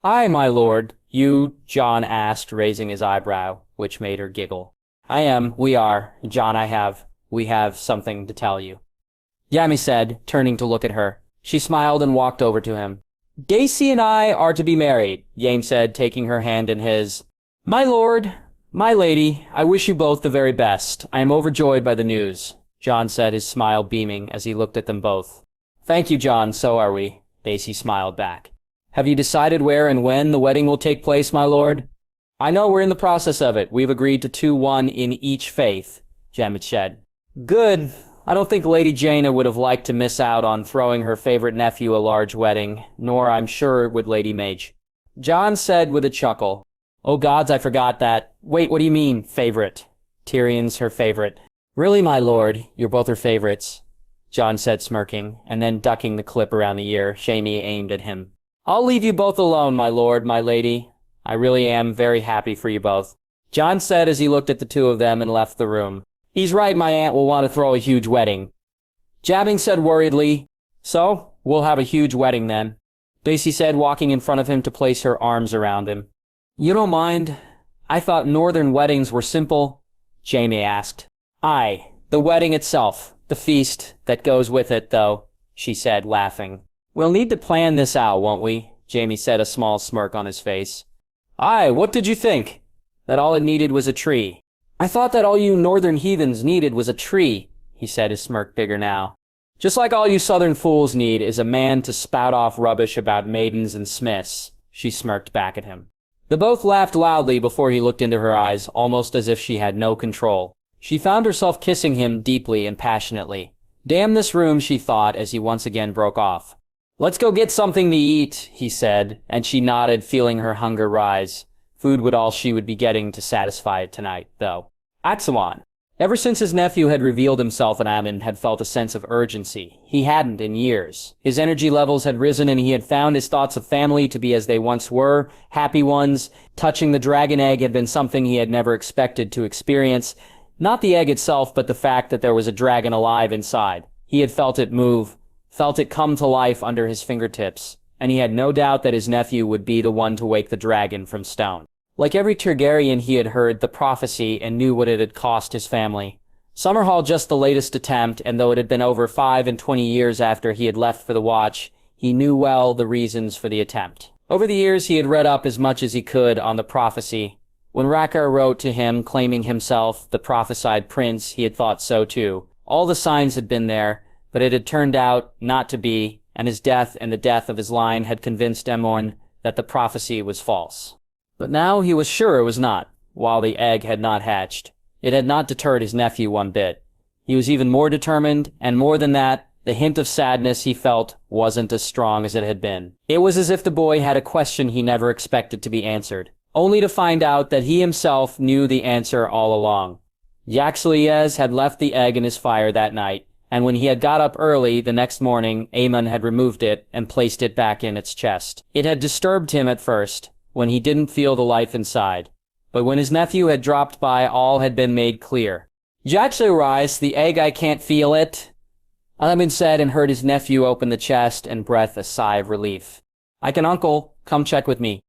Aye, my lord. You? Jon asked, raising his eyebrow, which made her giggle. I am. We are. Jon, we have something to tell you. Jaime said, turning to look at her. She smiled and walked over to him. Daisy and I are to be married, Jaime said, taking her hand in his. My lord, my lady, I wish you both the very best. I am overjoyed by the news, Jon said, his smile beaming as he looked at them both. Thank you, Jon, so are we, Daisy smiled back. Have you decided where and when the wedding will take place, my lord? I know we're in the process of it. We've agreed to 2-1 in each faith, Jaime said. Good. I don't think Lady Jaina would have liked to miss out on throwing her favorite nephew a large wedding, nor I'm sure would Lady Mage. Jon said with a chuckle. Oh gods, I forgot that. Wait, what do you mean, favorite? Tyrion's her favorite. Really, my lord, you're both her favorites, Jon said, smirking, and then ducking the clip around the ear Jaime aimed at him. I'll leave you both alone, my lord, my lady. I really am very happy for you both, Jon said as he looked at the two of them and left the room. He's right, my aunt will want to throw a huge wedding. Jabbing said worriedly, So, we'll have a huge wedding then, Daisy said, walking in front of him to place her arms around him. You don't mind? I thought northern weddings were simple, Jaime asked. Aye, the wedding itself, the feast that goes with it, though, she said, laughing. We'll need to plan this out, won't we? Jaime said, a small smirk on his face. Aye, what did you think? That all it needed was a tree. I thought that all you northern heathens needed was a tree, he said, his smirk bigger now. Just like all you southern fools need is a man to spout off rubbish about maidens and smiths, she smirked back at him. They both laughed loudly before he looked into her eyes, almost as if she had no control. She found herself kissing him deeply and passionately. Damn this room, she thought, as he once again broke off. Let's go get something to eat, he said, and she nodded, feeling her hunger rise. Food would all she would be getting to satisfy it tonight, though. Axelon. Ever since his nephew had revealed himself, Aemon had felt a sense of urgency. He hadn't in years. His energy levels had risen and he had found his thoughts of family to be as they once were, happy ones. Touching the dragon egg had been something he had never expected to experience. Not the egg itself, but the fact that there was a dragon alive inside. He had felt it move, felt it come to life under his fingertips, and he had no doubt that his nephew would be the one to wake the dragon from stone. Like every Targaryen, he had heard the prophecy and knew what it had cost his family. Summerhall just the latest attempt, and though it had been over 5 and 20 years after he had left for the Watch, he knew well the reasons for the attempt. Over the years, he had read up as much as he could on the prophecy. When Rhaegar wrote to him claiming himself the prophesied prince, he had thought so too. All the signs had been there, but it had turned out not to be, and his death and the death of his line had convinced Aemon that the prophecy was false. But now he was sure it was not, while the egg had not hatched. It had not deterred his nephew one bit. He was even more determined, and more than that, the hint of sadness he felt wasn't as strong as it had been. It was as if the boy had a question he never expected to be answered, only to find out that he himself knew the answer all along. Jaxliez had left the egg in his fire that night, and when he had got up early the next morning, Aemon had removed it and placed it back in its chest. It had disturbed him at first, when he didn't feel the life inside. But when his nephew had dropped by, all had been made clear. Jaxliez, the egg, I can't feel it, Aemon said, and heard his nephew open the chest and breathe a sigh of relief. I can, uncle. Come check with me.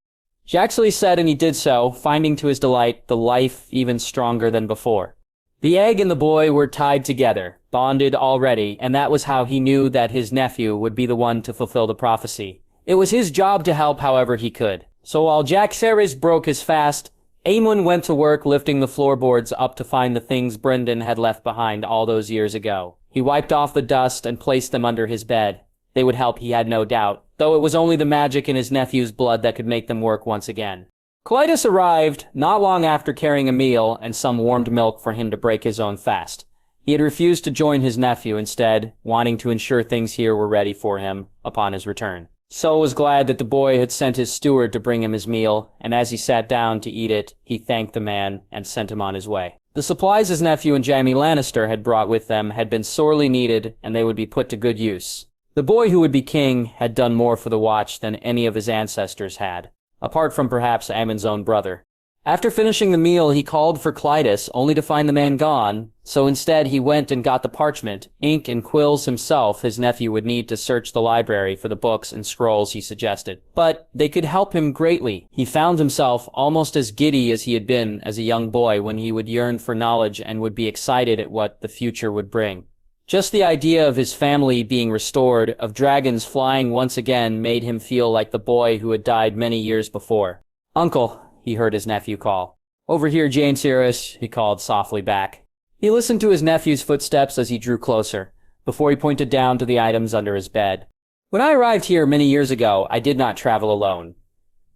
Jaxley said, and he did so, finding to his delight the life even stronger than before. The egg and the boy were tied together, bonded already, and that was how he knew that his nephew would be the one to fulfill the prophecy. It was his job to help however he could. So while Jaxares broke his fast, Aemon went to work lifting the floorboards up to find the things Brynden had left behind all those years ago. He wiped off the dust and placed them under his bed. They would help, he had no doubt, though it was only the magic in his nephew's blood that could make them work once again. Clytus arrived not long after carrying a meal and some warmed milk for him to break his own fast. He had refused to join his nephew instead, wanting to ensure things here were ready for him upon his return. Sol was glad that the boy had sent his steward to bring him his meal, and as he sat down to eat it, he thanked the man and sent him on his way. The supplies his nephew and Jaime Lannister had brought with them had been sorely needed, and they would be put to good use. The boy who would be king had done more for the Watch than any of his ancestors had, apart from perhaps Aemon's own brother. After finishing the meal, he called for Clytus, only to find the man gone, so instead he went and got the parchment, ink, and quills himself his nephew would need to search the library for the books and scrolls he suggested. But they could help him greatly. He found himself almost as giddy as he had been as a young boy when he would yearn for knowledge and would be excited at what the future would bring. Just the idea of his family being restored, of dragons flying once again, made him feel like the boy who had died many years before. "Uncle," he heard his nephew call. "Over here, Jaehaerys," he called softly back. He listened to his nephew's footsteps as he drew closer, before he pointed down to the items under his bed. "When I arrived here many years ago, I did not travel alone.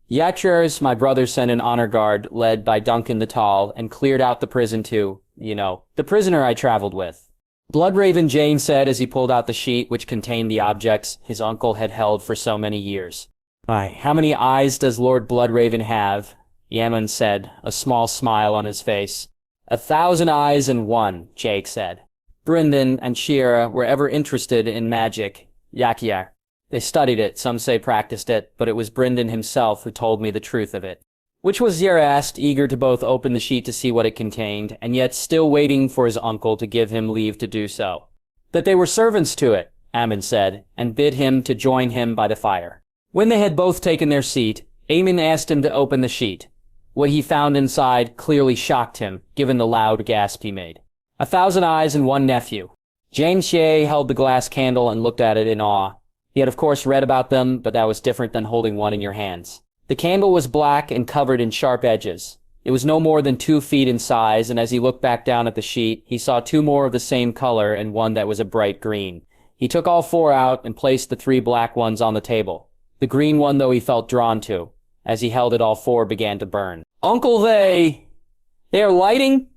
Jaehaerys, my brother, sent an honor guard led by Duncan the Tall and cleared out the prison too, the prisoner I traveled with." Bloodraven Jaime said as he pulled out the sheet which contained the objects his uncle had held for so many years. "Aye, how many eyes does Lord Bloodraven have?" Yaman said, a small smile on his face. 1,000 eyes and one, Jake said. Brynden and Shiera were ever interested in magic. Yakyar. They studied it, some say practiced it, but it was Brynden himself who told me the truth of it. Which was Shiera asked, eager to both open the sheet to see what it contained, and yet still waiting for his uncle to give him leave to do so. "That they were servants to it," Aemon said, and bid him to join him by the fire. When they had both taken their seat, Aemon asked him to open the sheet. What he found inside clearly shocked him, given the loud gasp he made. 1,000 eyes and one nephew. James Shea held the glass candle and looked at it in awe. He had of course read about them, but that was different than holding one in your hands. The candle was black and covered in sharp edges. It was no more than 2 feet in size, and as he looked back down at the sheet, he saw 2 more of the same color and one that was a bright green. He took all 4 out and placed the 3 black ones on the table. The green one, though, he felt drawn to. As he held it, all 4 began to burn. "Uncle, they are lighting?"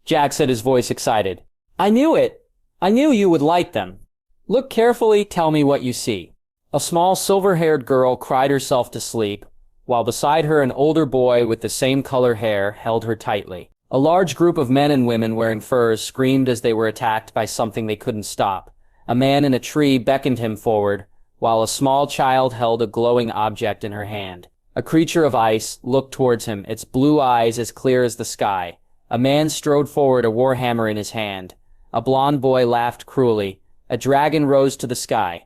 Jack said, his voice excited. "I knew it. I knew you would light them. Look carefully, tell me what you see." A small silver-haired girl cried herself to sleep, while beside her an older boy with the same color hair held her tightly. A large group of men and women wearing furs screamed as they were attacked by something they couldn't stop. A man in a tree beckoned him forward, while a small child held a glowing object in her hand. A creature of ice looked towards him, its blue eyes as clear as the sky. A man strode forward, a warhammer in his hand. A blond boy laughed cruelly. A dragon rose to the sky.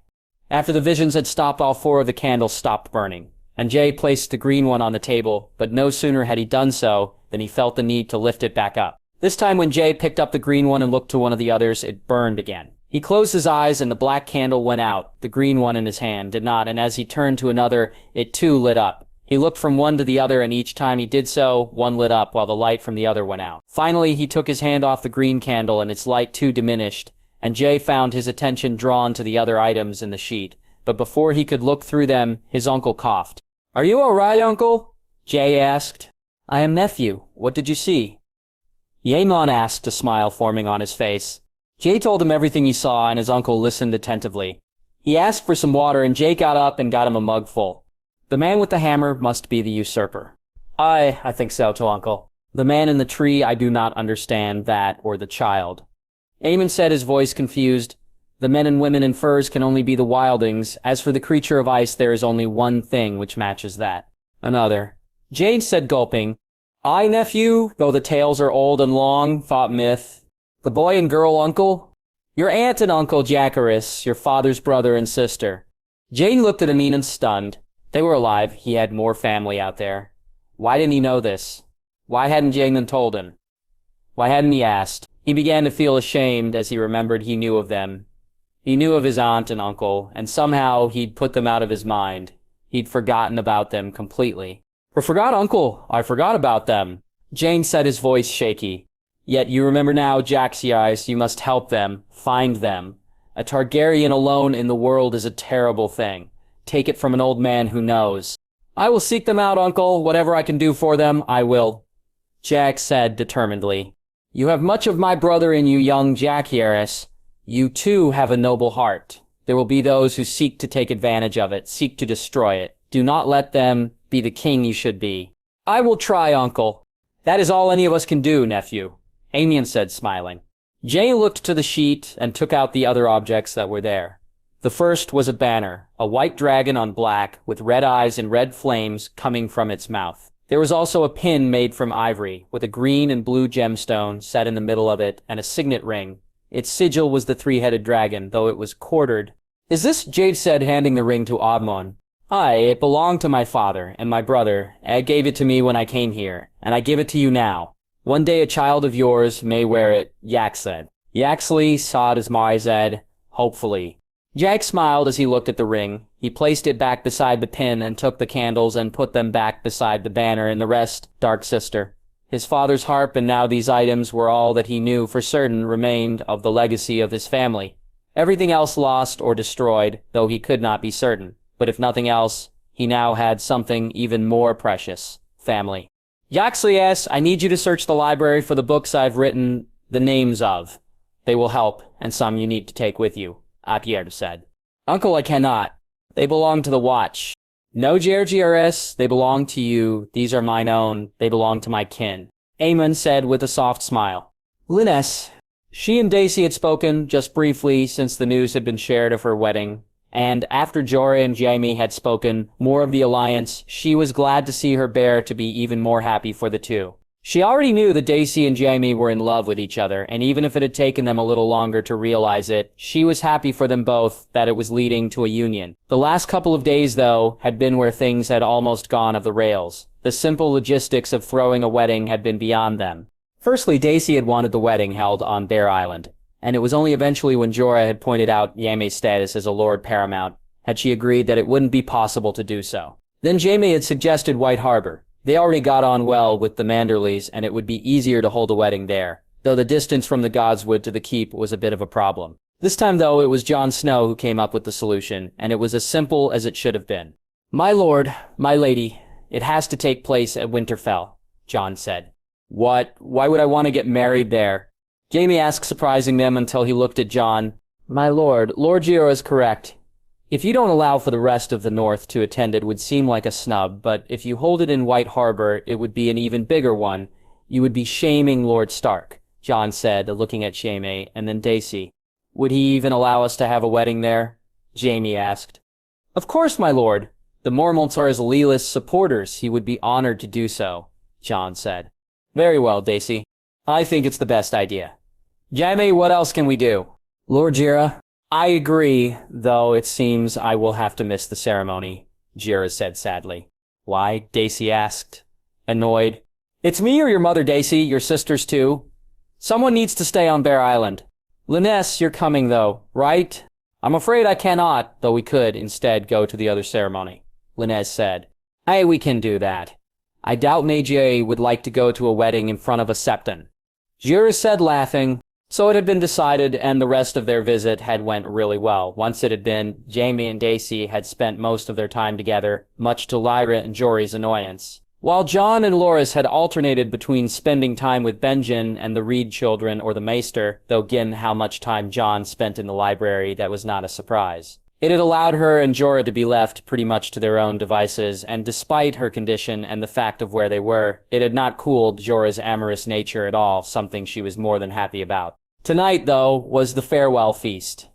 After the visions had stopped, all 4 of the candles stopped burning, and Jay placed the green one on the table, but no sooner had he done so than he felt the need to lift it back up. This time when Jay picked up the green one and looked to one of the others, it burned again. He closed his eyes and the black candle went out. The green one in his hand did not, and as he turned to another, it too lit up. He looked from one to the other, and each time he did so, one lit up while the light from the other went out. Finally, he took his hand off the green candle and its light too diminished, and Jay found his attention drawn to the other items in the sheet. But before he could look through them, his uncle coughed. "Are you all right, Uncle?" Jay asked. "I am nephew. What did you see?" Yaemon asked, a smile forming on his face. Jay told him everything he saw, and his uncle listened attentively. He asked for some water, and Jay got up and got him a mug full. "The man with the hammer must be the usurper." I think so too, Uncle. "The man in the tree, I do not understand that, or the child." Aemon said, his voice confused. "The men and women in furs can only be the wildings. As for the creature of ice, there is only one thing which matches that." Another. Jane said, gulping. "I, nephew, though the tales are old and long, thought myth. The boy and girl, Uncle? Your aunt and Uncle Jaehaerys, your father's brother and sister." Jane looked at Aemon stunned. They were alive. He had more family out there. Why didn't he know this? Why hadn't Jaehaerys told him? Why hadn't he asked? He began to feel ashamed as he remembered he knew of them. He knew of his aunt and uncle, and somehow he'd put them out of his mind. He'd forgotten about them completely. "I forgot, Uncle. I forgot about them." Jane said, his voice shaky. "Yet you remember now, Jaxiais, you must help them, find them. A Targaryen alone in the world is a terrible thing. Take it from an old man who knows." "I will seek them out, Uncle. Whatever I can do for them, I will," Jack said determinedly. "You have much of my brother in you, young Jaehaerys. You too have a noble heart. There will be those who seek to take advantage of it, seek to destroy it. Do not let them be the king you should be." "I will try, Uncle. That is all any of us can do, nephew," Aemon said, smiling. Jay looked to the sheet and took out the other objects that were there. The first was a banner, a white dragon on black, with red eyes and red flames coming from its mouth. There was also a pin made from ivory, with a green and blue gemstone set in the middle of it, and a signet ring. Its sigil was the 3-headed dragon, though it was quartered. "Is this?" Jade said, handing the ring to Odmon. "Aye, it belonged to my father and my brother. Ed gave it to me when I came here, and I give it to you now. One day a child of yours may wear it," Yak said. Yaxley sawed his Marized, hopefully. Jack smiled as he looked at the ring. He placed it back beside the pin and took the candles and put them back beside the banner and the rest, Dark Sister. His father's harp and now these items were all that he knew for certain remained of the legacy of his family. Everything else lost or destroyed, though he could not be certain. But if nothing else, he now had something even more precious. Family. Yaxley asks, I need you to search the library for the books I've written the names of. They will help, and some you need to take with you, Apier said. Uncle, I cannot. They belong to the Watch. No, GRGRS, they belong to you. These are mine own. They belong to my kin. Aemon said with a soft smile. Linnes. She and Daisy had spoken just briefly since the news had been shared of her wedding, and after Jorah and Jaime had spoken more of the alliance, she was glad to see her bear to be even more happy for the two. She already knew that Daisy and Jaime were in love with each other, and even if it had taken them a little longer to realize it, she was happy for them both that it was leading to a union. The last couple of days, though, had been where things had almost gone off the rails. The simple logistics of throwing a wedding had been beyond them. Firstly, Daisy had wanted the wedding held on Bear Island, and it was only eventually when Jorah had pointed out Jaime's status as a Lord Paramount had she agreed that it wouldn't be possible to do so. Then Jaime had suggested White Harbor. They already got on well with the Manderleys, and it would be easier to hold a wedding there, though the distance from the Godswood to the keep was a bit of a problem. This time, though, it was Jon Snow who came up with the solution, and it was as simple as it should have been. My lord, my lady, it has to take place at Winterfell, Jon said. What? Why would I want to get married there? Jaime asked, surprising them until he looked at Jon. My lord, Lord Giro is correct. If you don't allow for the rest of the North to attend, it would seem like a snub, but if you hold it in White Harbor, it would be an even bigger one. You would be shaming Lord Stark, Jon said, looking at Jaime, and then Daisy. Would he even allow us to have a wedding there? Jaime asked. Of course, my lord. The Mormonts are his lealest supporters. He would be honored to do so, Jon said. Very well, Daisy. I think it's the best idea. Jaime, what else can we do? Lord Jira, I agree, though it seems I will have to miss the ceremony, Jira said sadly. Why? Daisy asked, annoyed. It's me or your mother, Daisy, your sisters too. Someone needs to stay on Bear Island. Linnes, you're coming though, right? I'm afraid I cannot, though we could instead go to the other ceremony, Linnes said. Hey, we can do that. I doubt Magie would like to go to a wedding in front of a septon. Jira said, laughing. So it had been decided, and the rest of their visit had went really well. Once it had been, Jaime and Daisy had spent most of their time together, much to Lyra and Jory's annoyance. While Jon and Loras had alternated between spending time with Benjen and the Reed children or the Maester, though given how much time Jon spent in the library, that was not a surprise. It had allowed her and Jorah to be left pretty much to their own devices, and despite her condition and the fact of where they were, it had not cooled Jorah's amorous nature at all, something she was more than happy about. Tonight, though, was the farewell feast.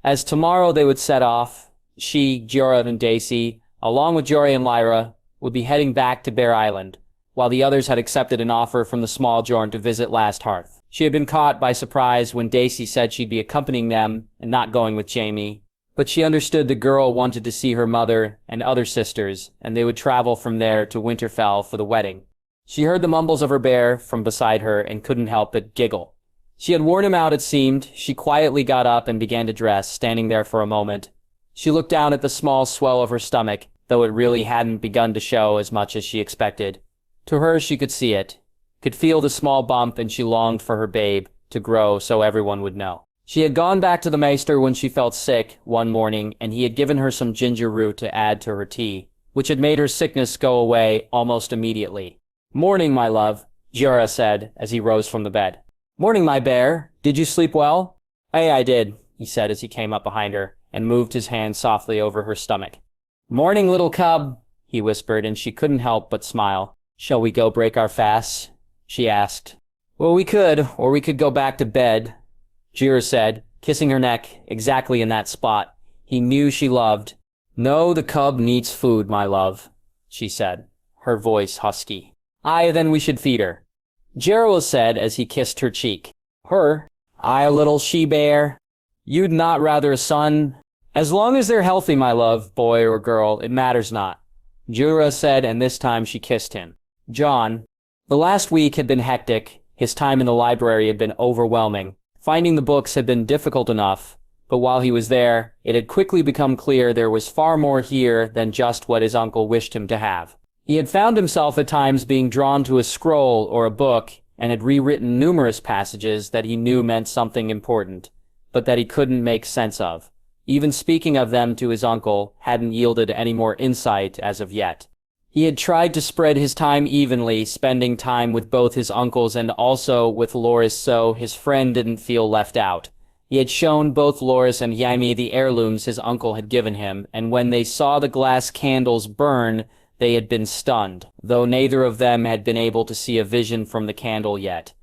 As tomorrow they would set off, she, Jorah, and Daisy, along with Jory and Lyra, would be heading back to Bear Island, while the others had accepted an offer from the Small Jorn to visit Last Hearth. She had been caught by surprise when Daisy said she'd be accompanying them and not going with Jaime, but she understood the girl wanted to see her mother and other sisters, and they would travel from there to Winterfell for the wedding. She heard the mumbles of her bear from beside her and couldn't help but giggle. She had worn him out, it seemed. She quietly got up and began to dress, standing there for a moment. She looked down at the small swell of her stomach, though it really hadn't begun to show as much as she expected. To her, she could see it, could feel the small bump, and she longed for her babe to grow so everyone would know. She had gone back to the Maester when she felt sick one morning, and he had given her some ginger root to add to her tea, which had made her sickness go away almost immediately. Morning, my love, Jorah said as he rose from the bed. Morning, my bear. Did you sleep well? Aye, I did, he said as he came up behind her and moved his hand softly over her stomach. Morning, little cub, he whispered, and she couldn't help but smile. Shall we go break our fasts? She asked. Well, we could, or we could go back to bed, Jira said, kissing her neck exactly in that spot he knew she loved. No, the cub needs food, my love, she said, her voice husky. Aye, then we should feed her. Gerald said as he kissed her cheek. Her? Aye, little she-bear. You'd not rather a son? As long as they're healthy, my love, boy or girl, it matters not. Jura said, and this time she kissed him. Jon. The last week had been hectic. His time in the library had been overwhelming. Finding the books had been difficult enough, but while he was there, it had quickly become clear there was far more here than just what his uncle wished him to have. He had found himself at times being drawn to a scroll or a book and had rewritten numerous passages that he knew meant something important, but that he couldn't make sense of. Even speaking of them to his uncle hadn't yielded any more insight as of yet. He had tried to spread his time evenly, spending time with both his uncles and also with Loras so his friend didn't feel left out. He had shown both Loras and Jaime the heirlooms his uncle had given him, and when they saw the glass candles burn, they had been stunned, though neither of them had been able to see a vision from the candle yet.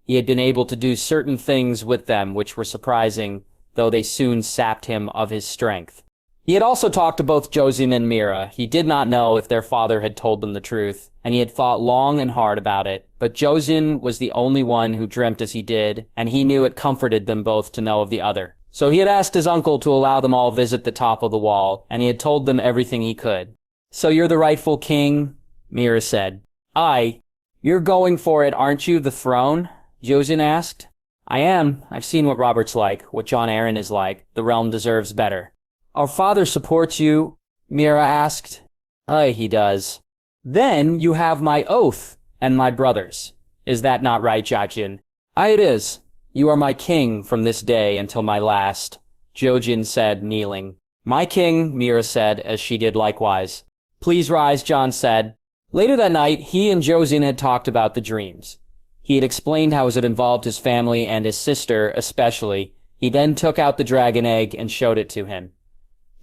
He had been able to do certain things with them which were surprising, though they soon sapped him of his strength. He had also talked to both Jojen and Mira. He did not know if their father had told them the truth, and he had thought long and hard about it, but Jojen was the only one who dreamt as he did, and he knew it comforted them both to know of the other. So he had asked his uncle to allow them all visit the top of the wall, and he had told them everything he could. "So you're the rightful king?" Mira said. "Aye. You're going for it, aren't you, the throne?" Jojen asked. "I am. I've seen what Robert's like, what Jon Arryn is like. The realm deserves better." "Our father supports you?" Mira asked. "Aye, he does." "Then you have my oath, and my brother's. Is that not right, Jojen?" "Aye, it is. You are my king from this day until my last," Jojen said, kneeling. "My king," Mira said, as she did likewise. "Please rise," Jon said. Later that night, he and Jojen had talked about the dreams. He had explained how it involved his family and his sister, especially. He then took out the dragon egg and showed it to him.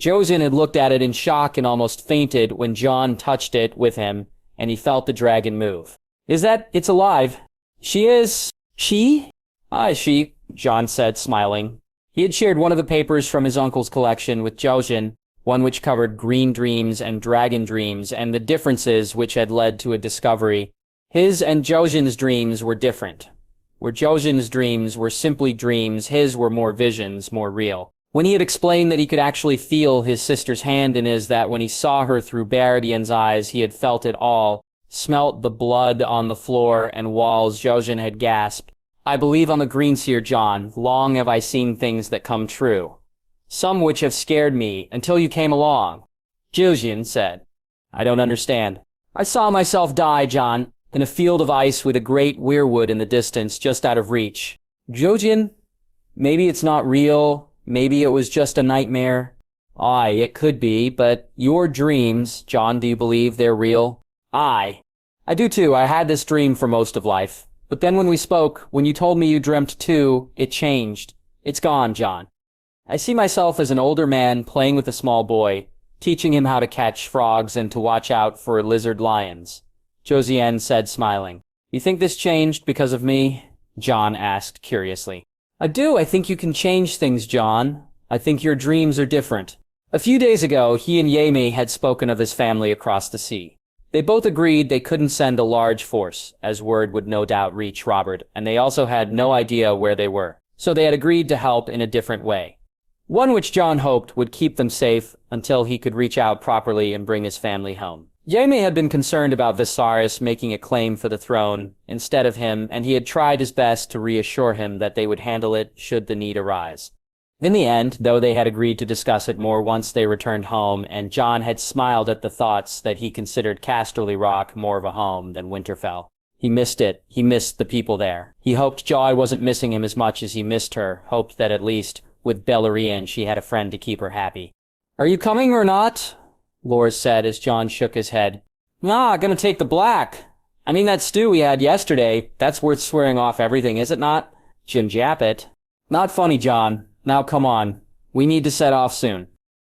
Jojen had looked at it in shock and almost fainted when Jon touched it with him, and he felt the dragon move. "It's alive." "She is... she?" "Aye, she," Jon said, smiling. He had shared one of the papers from his uncle's collection with Jojen, one which covered green dreams and dragon dreams and the differences which had led to a discovery. His and Jojen's dreams were different. Where Jojen's dreams were simply dreams, his were more visions, more real. When he had explained that he could actually feel his sister's hand in his, that when he saw her through Baradian's eyes, he had felt it all, smelt the blood on the floor and walls, Jojen had gasped. "I believe I'm a greenseer, Jon. Long have I seen things that come true. Some which have scared me, until you came along." Jojen said. "I don't understand." "I saw myself die, Jon, in a field of ice with a great weirwood in the distance, just out of reach." "Jojen, maybe it's not real. Maybe it was just a nightmare." "Aye, it could be, but your dreams, Jon, do you believe they're real?" "Aye. I do too. I had this dream for most of life. But then when we spoke, when you told me you dreamt too, it changed. It's gone, Jon. I see myself as an older man playing with a small boy, teaching him how to catch frogs and to watch out for lizard lions." Jojen said, smiling. "You think this changed because of me?" Jon asked curiously. "I do. I think you can change things, Jon. I think your dreams are different." A few days ago, he and Jaime had spoken of his family across the sea. They both agreed they couldn't send a large force, as word would no doubt reach Robert, and they also had no idea where they were. So they had agreed to help in a different way. One which Jon hoped would keep them safe until he could reach out properly and bring his family home. Jaime had been concerned about Viserys making a claim for the throne instead of him, and he had tried his best to reassure him that they would handle it should the need arise. In the end, though they had agreed to discuss it more once they returned home, and Jon had smiled at the thoughts that he considered Casterly Rock more of a home than Winterfell. He missed it. He missed the people there. He hoped Joy wasn't missing him as much as he missed her, hoped that at least with Balerion she had a friend to keep her happy. "Are you coming or not?" Loras said as Jon shook his head. "Nah, gonna take the black. I mean, that stew we had yesterday, that's worth swearing off everything, is it not?" Jim Jappet. "Not funny, Jon. Now come on. We need to set off soon."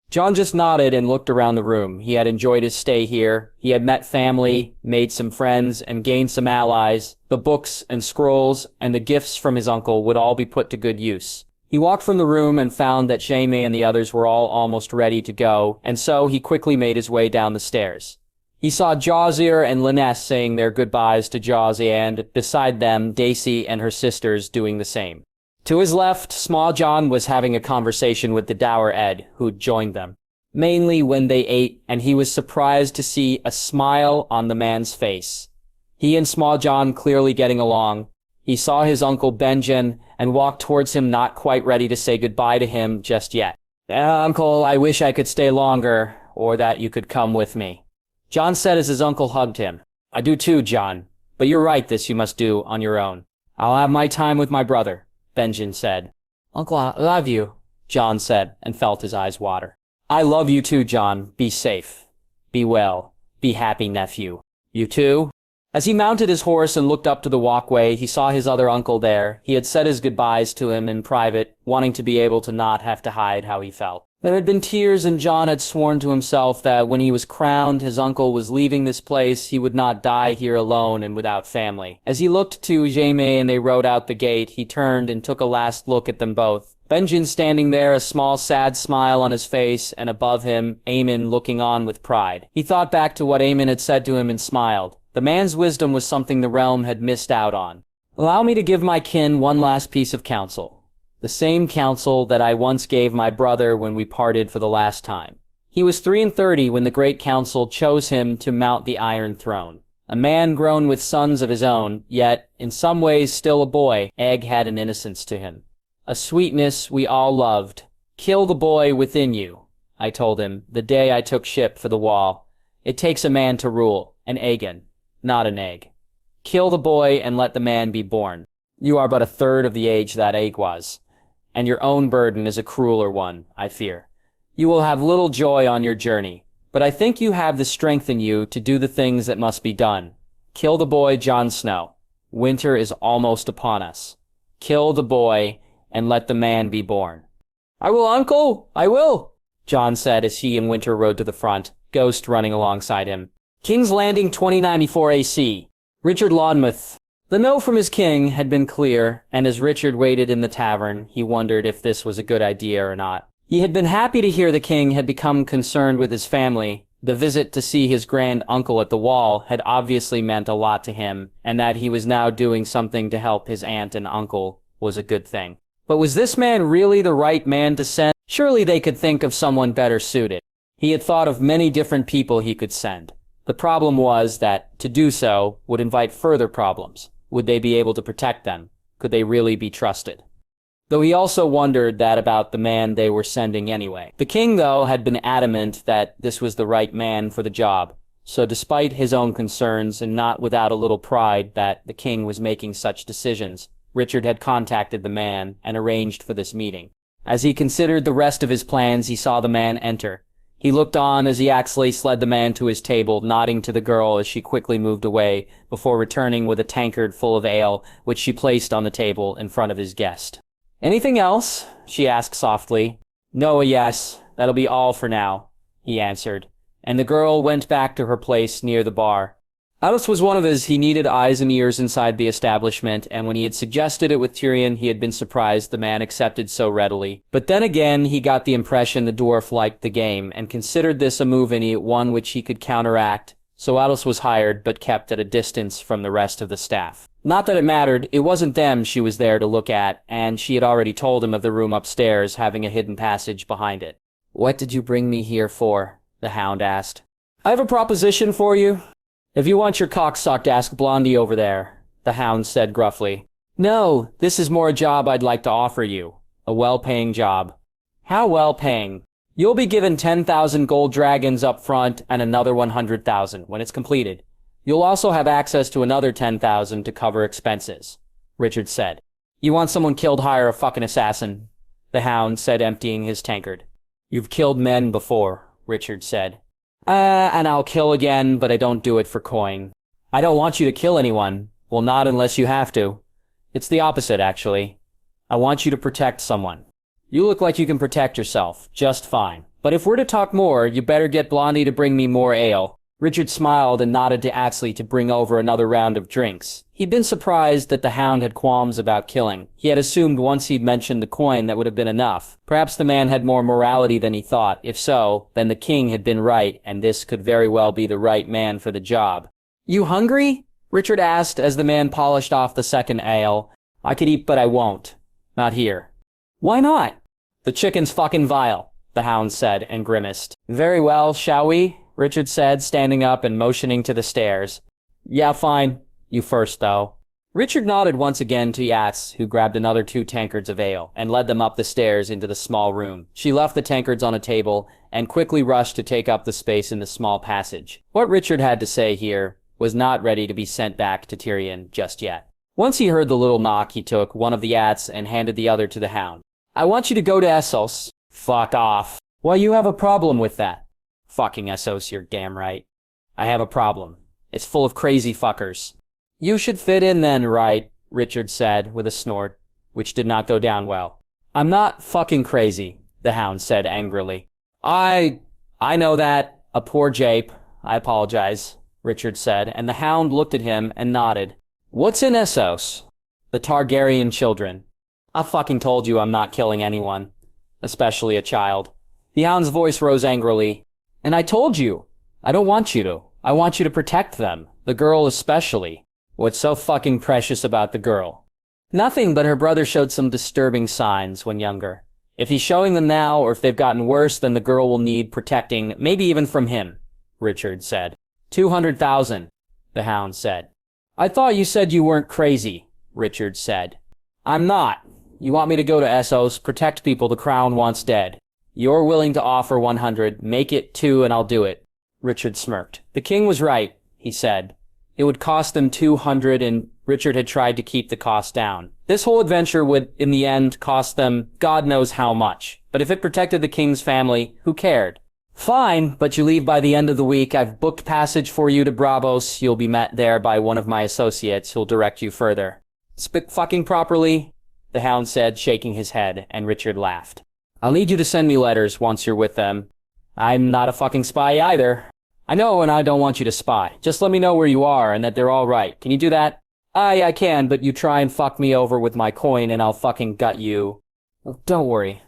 Jon just nodded and looked around the room. He had enjoyed his stay here. He had met family, made some friends, and gained some allies. The books and scrolls and the gifts from his uncle would all be put to good use. He walked from the room and found that Jaime and the others were all almost ready to go, and so he quickly made his way down the stairs. He saw Jawsir and Lyness saying their goodbyes to Jawsir, and beside them, Daisy and her sisters doing the same. To his left, Small Jon was having a conversation with the Dour Ed, who'd joined them. Mainly when they ate, and he was surprised to see a smile on the man's face. He and Small Jon clearly getting along. He saw his uncle Benjen and walked towards him, not quite ready to say goodbye to him just yet. Uncle, I wish I could stay longer, or that you could come with me. Jon said as his uncle hugged him. I do too, Jon. But you're right, this you must do on your own. I'll have my time with my brother, Benjen said. Uncle, I love you, Jon said, and felt his eyes water. I love you too, Jon. Be safe. Be well. Be happy, nephew. You too? As he mounted his horse and looked up to the walkway, he saw his other uncle there. He had said his goodbyes to him in private, wanting to be able to not have to hide how he felt. There had been tears, and Jon had sworn to himself that when he was crowned, his uncle was leaving this place, he would not die here alone and without family. As he looked to Jaime and they rode out the gate, he turned and took a last look at them both. Benjen standing there, a small sad smile on his face, and above him, Aemon looking on with pride. He thought back to what Aemon had said to him and smiled. The man's wisdom was something the realm had missed out on. Allow me to give my kin one last piece of counsel. The same counsel that I once gave my brother when we parted for the last time. He was 33 when the Great Council chose him to mount the Iron Throne. A man grown with sons of his own, yet, in some ways still a boy, Egg had an innocence to him. A sweetness we all loved. Kill the boy within you, I told him, the day I took ship for the Wall. It takes a man to rule, an Aegon, not an egg. Kill the boy and let the man be born. You are but a third of the age that Egg was. And your own burden is a crueler one, I fear. You will have little joy on your journey, but I think you have the strength in you to do the things that must be done. Kill the boy, Jon Snow. Winter is almost upon us. Kill the boy, and let the man be born. I will, uncle, I will, Jon said as he and Winter rode to the front, Ghost running alongside him. King's Landing 2094 AC. Richard Lonmouth. The no from his king had been clear, and as Richard waited in the tavern, he wondered if this was a good idea or not. He had been happy to hear the king had become concerned with his family. The visit to see his grand uncle at the Wall had obviously meant a lot to him, and that he was now doing something to help his aunt and uncle was a good thing. But was this man really the right man to send? Surely they could think of someone better suited. He had thought of many different people he could send. The problem was that, to do so, would invite further problems. Would they be able to protect them? Could they really be trusted? Though he also wondered that about the man they were sending anyway. The king, though, had been adamant that this was the right man for the job. So despite his own concerns, and not without a little pride that the king was making such decisions, Richard had contacted the man and arranged for this meeting. As he considered the rest of his plans, he saw the man enter. He looked on as he actually slid the man to his table, nodding to the girl as she quickly moved away, before returning with a tankard full of ale, which she placed on the table in front of his guest. Anything else? She asked softly. No, yes, that'll be all for now, he answered, and the girl went back to her place near the bar. Alice was one of his he needed eyes and ears inside the establishment, and when he had suggested it with Tyrion, he had been surprised the man accepted so readily. But then again, he got the impression the dwarf liked the game, and considered this a move in it one which he could counteract, so Alice was hired, but kept at a distance from the rest of the staff. Not that it mattered, it wasn't them she was there to look at, and she had already told him of the room upstairs, having a hidden passage behind it. What did you bring me here for? The Hound asked. I have a proposition for you. If you want your cock sucked, ask Blondie over there, the Hound said gruffly. No, this is more a job I'd like to offer you. A well-paying job. How well-paying? You'll be given 10,000 gold dragons up front and another 100,000 when it's completed. You'll also have access to another 10,000 to cover expenses, Richard said. You want someone killed, hire a fucking assassin, the Hound said, emptying his tankard. You've killed men before, Richard said. And I'll kill again, but I don't do it for coin. I don't want you to kill anyone. Well, not unless you have to. It's the opposite, actually. I want you to protect someone. You look like you can protect yourself, just fine. But if we're to talk more, you better get Blondie to bring me more ale. Richard smiled and nodded to Axley to bring over another round of drinks. He'd been surprised that the Hound had qualms about killing. He had assumed once he'd mentioned the coin that would have been enough. Perhaps the man had more morality than he thought. If so, then the king had been right, and this could very well be the right man for the job. You hungry? Richard asked as the man polished off the second ale. I could eat, but I won't. Not here. Why not? The chicken's fucking vile, the Hound said, and grimaced. Very well, shall we? Richard said, standing up and motioning to the stairs. Yeah, fine. You first, though. Richard nodded once again to Yats, who grabbed another 2 tankards of ale and led them up the stairs into the small room. She left the tankards on a table and quickly rushed to take up the space in the small passage. What Richard had to say here was not ready to be sent back to Tyrion just yet. Once he heard the little knock, he took one of the Yats and handed the other to the Hound. I want you to go to Essos. Fuck off. Well, you have a problem with that. Fucking Essos, you're damn right. I have a problem. It's full of crazy fuckers. You should fit in then, right? Richard said with a snort, which did not go down well. I'm not fucking crazy, the Hound said angrily. I know that. A poor jape. I apologize, Richard said, and the Hound looked at him and nodded. What's in Essos? The Targaryen children. I fucking told you I'm not killing anyone, especially a child. The Hound's voice rose angrily. And I told you. I don't want you to. I want you to protect them, the girl especially. What's so fucking precious about the girl? Nothing, but her brother showed some disturbing signs when younger. If he's showing them now, or if they've gotten worse, then the girl will need protecting, maybe even from him, Richard said. 200,000, the Hound said. I thought you said you weren't crazy, Richard said. I'm not. You want me to go to Essos, protect people the crown wants dead. You're willing to offer 100, make it 2 and I'll do it. Richard smirked. The king was right, he said. It would cost them 200 and Richard had tried to keep the cost down. This whole adventure would, in the end, cost them God knows how much. But if it protected the king's family, who cared? Fine, but you leave by the end of the week. I've booked passage for you to Braavos. You'll be met there by one of my associates who'll direct you further. Speak fucking properly, the Hound said, shaking his head, and Richard laughed. I'll need you to send me letters once you're with them. I'm not a fucking spy either. I know, and I don't want you to spy. Just let me know where you are and that they're all right. Can you do that? I can, but you try and fuck me over with my coin and I'll fucking gut you. Well, don't worry.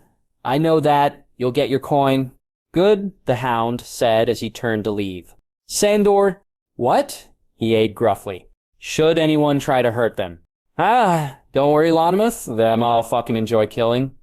I know that. You'll get your coin. Good, the Hound said as he turned to leave. Sandor? What? He ate gruffly. Should anyone try to hurt them? Don't worry, Lonmouth. Them I'll fucking enjoy killing,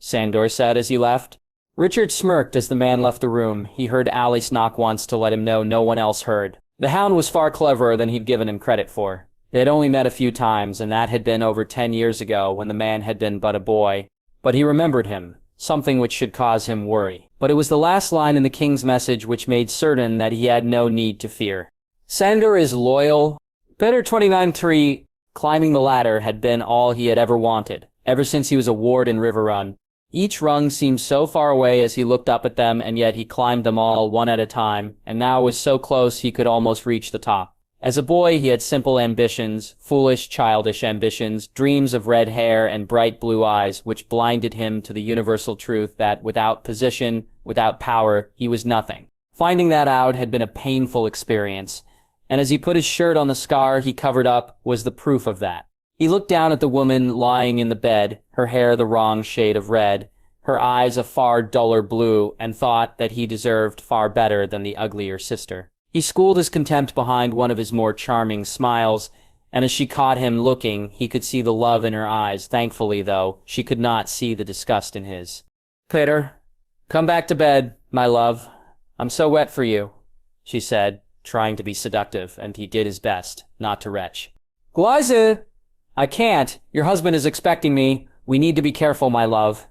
Sandor said as he left. Richard smirked as the man left the room. He heard Alice knock once to let him know no one else heard. The Hound was far cleverer than he'd given him credit for. They had only met a few times, and that had been over 10 years ago when the man had been but a boy. But he remembered him, something which should cause him worry. But it was the last line in the king's message which made certain that he had no need to fear. Sandor is loyal. Better 29-3, climbing the ladder had been all he had ever wanted, ever since he was a ward in River Run. Each rung seemed so far away as he looked up at them, and yet he climbed them all one at a time, and now was so close he could almost reach the top. As a boy, he had simple ambitions, foolish, childish ambitions, dreams of red hair and bright blue eyes, which blinded him to the universal truth that without position, without power, he was nothing. Finding that out had been a painful experience, and as he put his shirt on the scar he covered up was the proof of that. He looked down at the woman lying in the bed, her hair the wrong shade of red, her eyes a far duller blue, and thought that he deserved far better than the uglier sister. He schooled his contempt behind one of his more charming smiles, and as she caught him looking, he could see the love in her eyes. Thankfully, though, she could not see the disgust in his. Peter, come back to bed, my love. I'm so wet for you, she said, trying to be seductive, and he did his best not to retch. Glyza! I can't. Your husband is expecting me. We need to be careful, my love.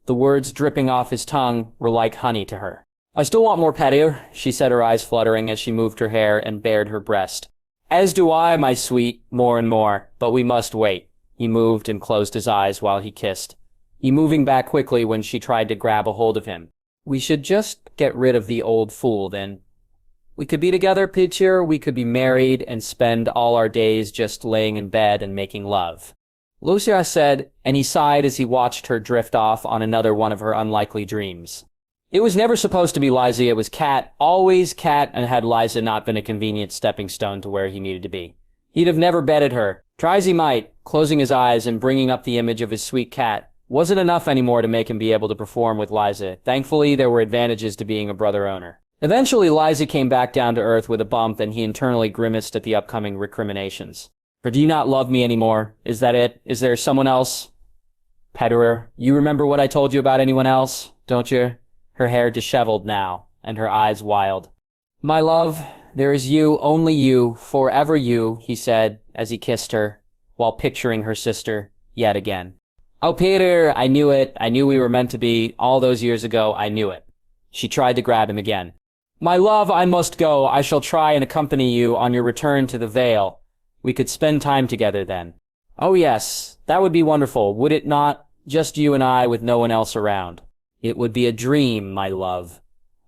The words dripping off his tongue were like honey to her. I still want more Petir, she said, her eyes fluttering as she moved her hair and bared her breast. As do I, my sweet, more and more, but we must wait. He moved and closed his eyes while he kissed. He moving back quickly when she tried to grab a hold of him. We should just get rid of the old fool, then. We could be together, Petir, we could be married and spend all our days just laying in bed and making love. Lucia said, and he sighed as he watched her drift off on another one of her unlikely dreams. It was never supposed to be Lysa, it was Cat, always Cat, and had Lysa not been a convenient stepping stone to where he needed to be. He'd have never betted her. Try as he might, closing his eyes and bringing up the image of his sweet Cat wasn't enough anymore to make him be able to perform with Lysa. Thankfully, there were advantages to being a brother owner. Eventually, Lysa came back down to earth with a bump, and he internally grimaced at the upcoming recriminations. Or do you not love me anymore? Is that it? Is there someone else? Petir, you remember what I told you about anyone else, don't you? Her hair disheveled now, and her eyes wild. My love, there is you, only you, forever you, he said, as he kissed her. while picturing her sister yet again. "Oh, Peter, I knew it. I knew we were meant to be. All those years ago, I knew it." She tried to grab him again. "My love, I must go. I shall try and accompany you on your return to the Vale. We could spend time together then." "Oh yes, that would be wonderful, would it not? Just you and I with no one else around." "It would be a dream, my love."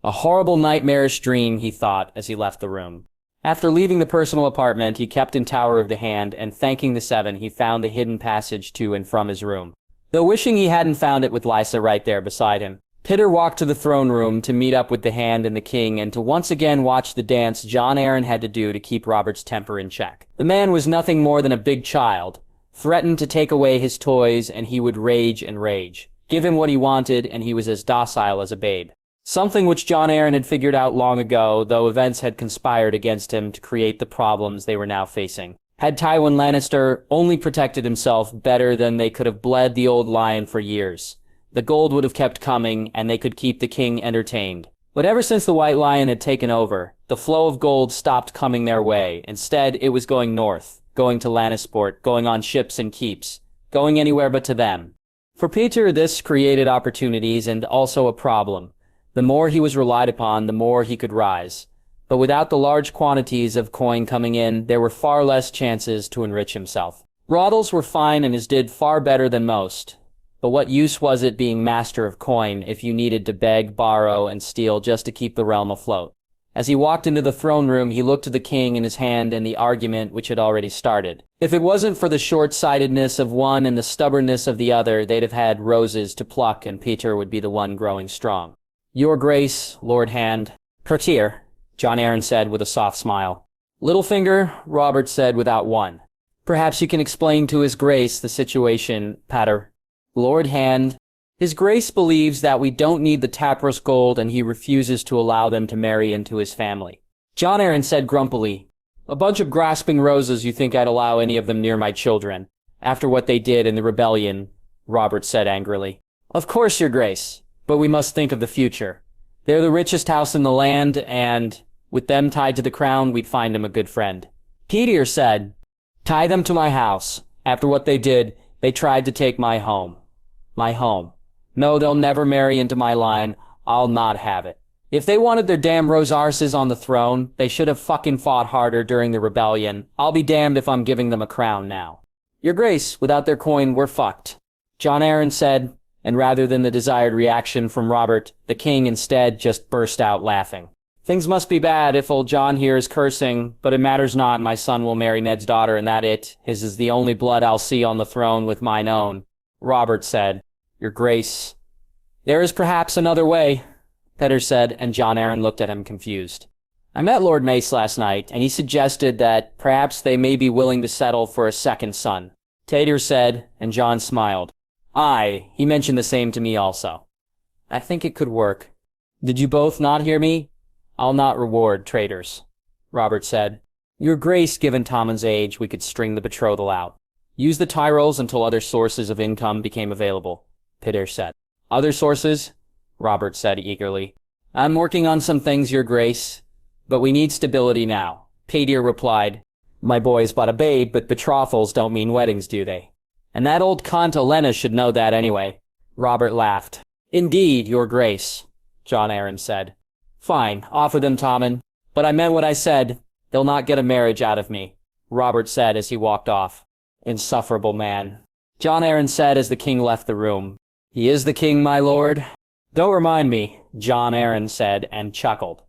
A horrible nightmarish dream, he thought as he left the room. After leaving the personal apartment he kept in Tower of the Hand and thanking the Seven, he found the hidden passage to and from his room. Though wishing he hadn't found it with Lysa right there beside him, Peter walked to the throne room to meet up with the Hand and the King and to once again watch the dance Jon Arryn had to do to keep Robert's temper in check. The man was nothing more than a big child, threatened to take away his toys and he would rage and rage. Give him what he wanted and he was as docile as a babe. Something which Jon Arryn had figured out long ago, though events had conspired against him to create the problems they were now facing. Had Tywin Lannister only protected himself better than they could have bled the old lion for years, the gold would have kept coming and they could keep the king entertained. But ever since the White Lion had taken over, the flow of gold stopped coming their way. Instead, it was going north, going to Lannisport, going on ships and keeps, going anywhere but to them. For Peter, this created opportunities and also a problem. The more he was relied upon, the more he could rise. But without the large quantities of coin coming in, there were far less chances to enrich himself. Roddles were fine and his did far better than most. But what use was it being master of coin if you needed to beg, borrow, and steal just to keep the realm afloat? As he walked into the throne room, he looked to the king in his hand and the argument which had already started. If it wasn't for the short-sightedness of one and the stubbornness of the other, they'd have had roses to pluck and Peter would be the one growing strong. "Your Grace, Lord Hand." "Courtier," Jon Arryn said with a soft smile. "Littlefinger," Robert said without one. "Perhaps you can explain to His Grace the situation, Pater." "Lord Hand, His Grace believes that we don't need the Tapros gold and he refuses to allow them to marry into his family." Jon Arryn said grumpily, "A bunch of grasping roses, you think I'd allow any of them near my children, after what they did in the rebellion," Robert said angrily. "Of course, Your Grace, but we must think of the future. They're the richest house in the land, and with them tied to the crown, we'd find him a good friend." Peter said, "Tie them to my house. After what they did, they tried to take my home. My home. No, they'll never marry into my line. I'll not have it. If they wanted their damn Rosarses on the throne, they should have fucking fought harder during the rebellion. I'll be damned if I'm giving them a crown now." "Your Grace, without their coin, we're fucked," Jon Arryn said, and rather than the desired reaction from Robert, the king instead just burst out laughing. "Things must be bad if old John here is cursing, but it matters not. My son will marry Ned's daughter and that it. His is the only blood I'll see on the throne with mine own," Robert said. "Your Grace." "There is perhaps another way," Peter said, and Jon Arryn looked at him confused. "I met Lord Mace last night, and he suggested that perhaps they may be willing to settle for a second son." Peter said, and Jon smiled. "Aye, he mentioned the same to me also. I think it could work." "Did you both not hear me? I'll not reward traitors," Robert said. "Your Grace, given Tommen's age, we could string the betrothal out. Use the Tyrells until other sources of income became available," Peter said. "Other sources?" Robert said eagerly. "I'm working on some things, Your Grace, but we need stability now," Peter replied. "My boy's but a babe, but betrothals don't mean weddings, do they? And that old cunt Olenna should know that anyway." Robert laughed. "Indeed, Your Grace," Jon Arryn said. "Fine, offer them, Tommen. But I meant what I said. They'll not get a marriage out of me," Robert said as he walked off. "Insufferable man," Jon Arryn said as the king left the room. "He is the king, my lord." "Don't remind me," Jon Arryn said and chuckled.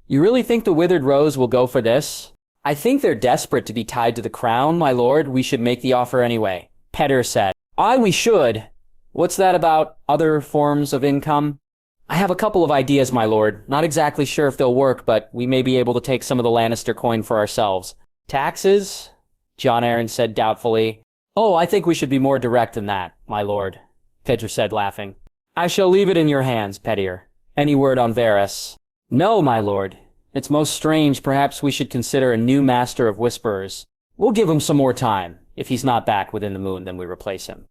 "You really think the Withered Rose will go for this?" "I think they're desperate to be tied to the crown, my lord. We should make the offer anyway," Peter said. "Aye, we should. What's that about other forms of income?" "I have a couple of ideas, my lord. Not exactly sure if they'll work, but we may be able to take some of the Lannister coin for ourselves." "Taxes?" Jon Arryn said doubtfully. "Oh, I think we should be more direct than that, my lord," Peter said, laughing. "I shall leave it in your hands, Petyr. Any word on Varys?" "No, my lord. It's most strange. Perhaps we should consider a new master of whisperers. We'll give him some more time. If he's not back within the moon, then we replace him."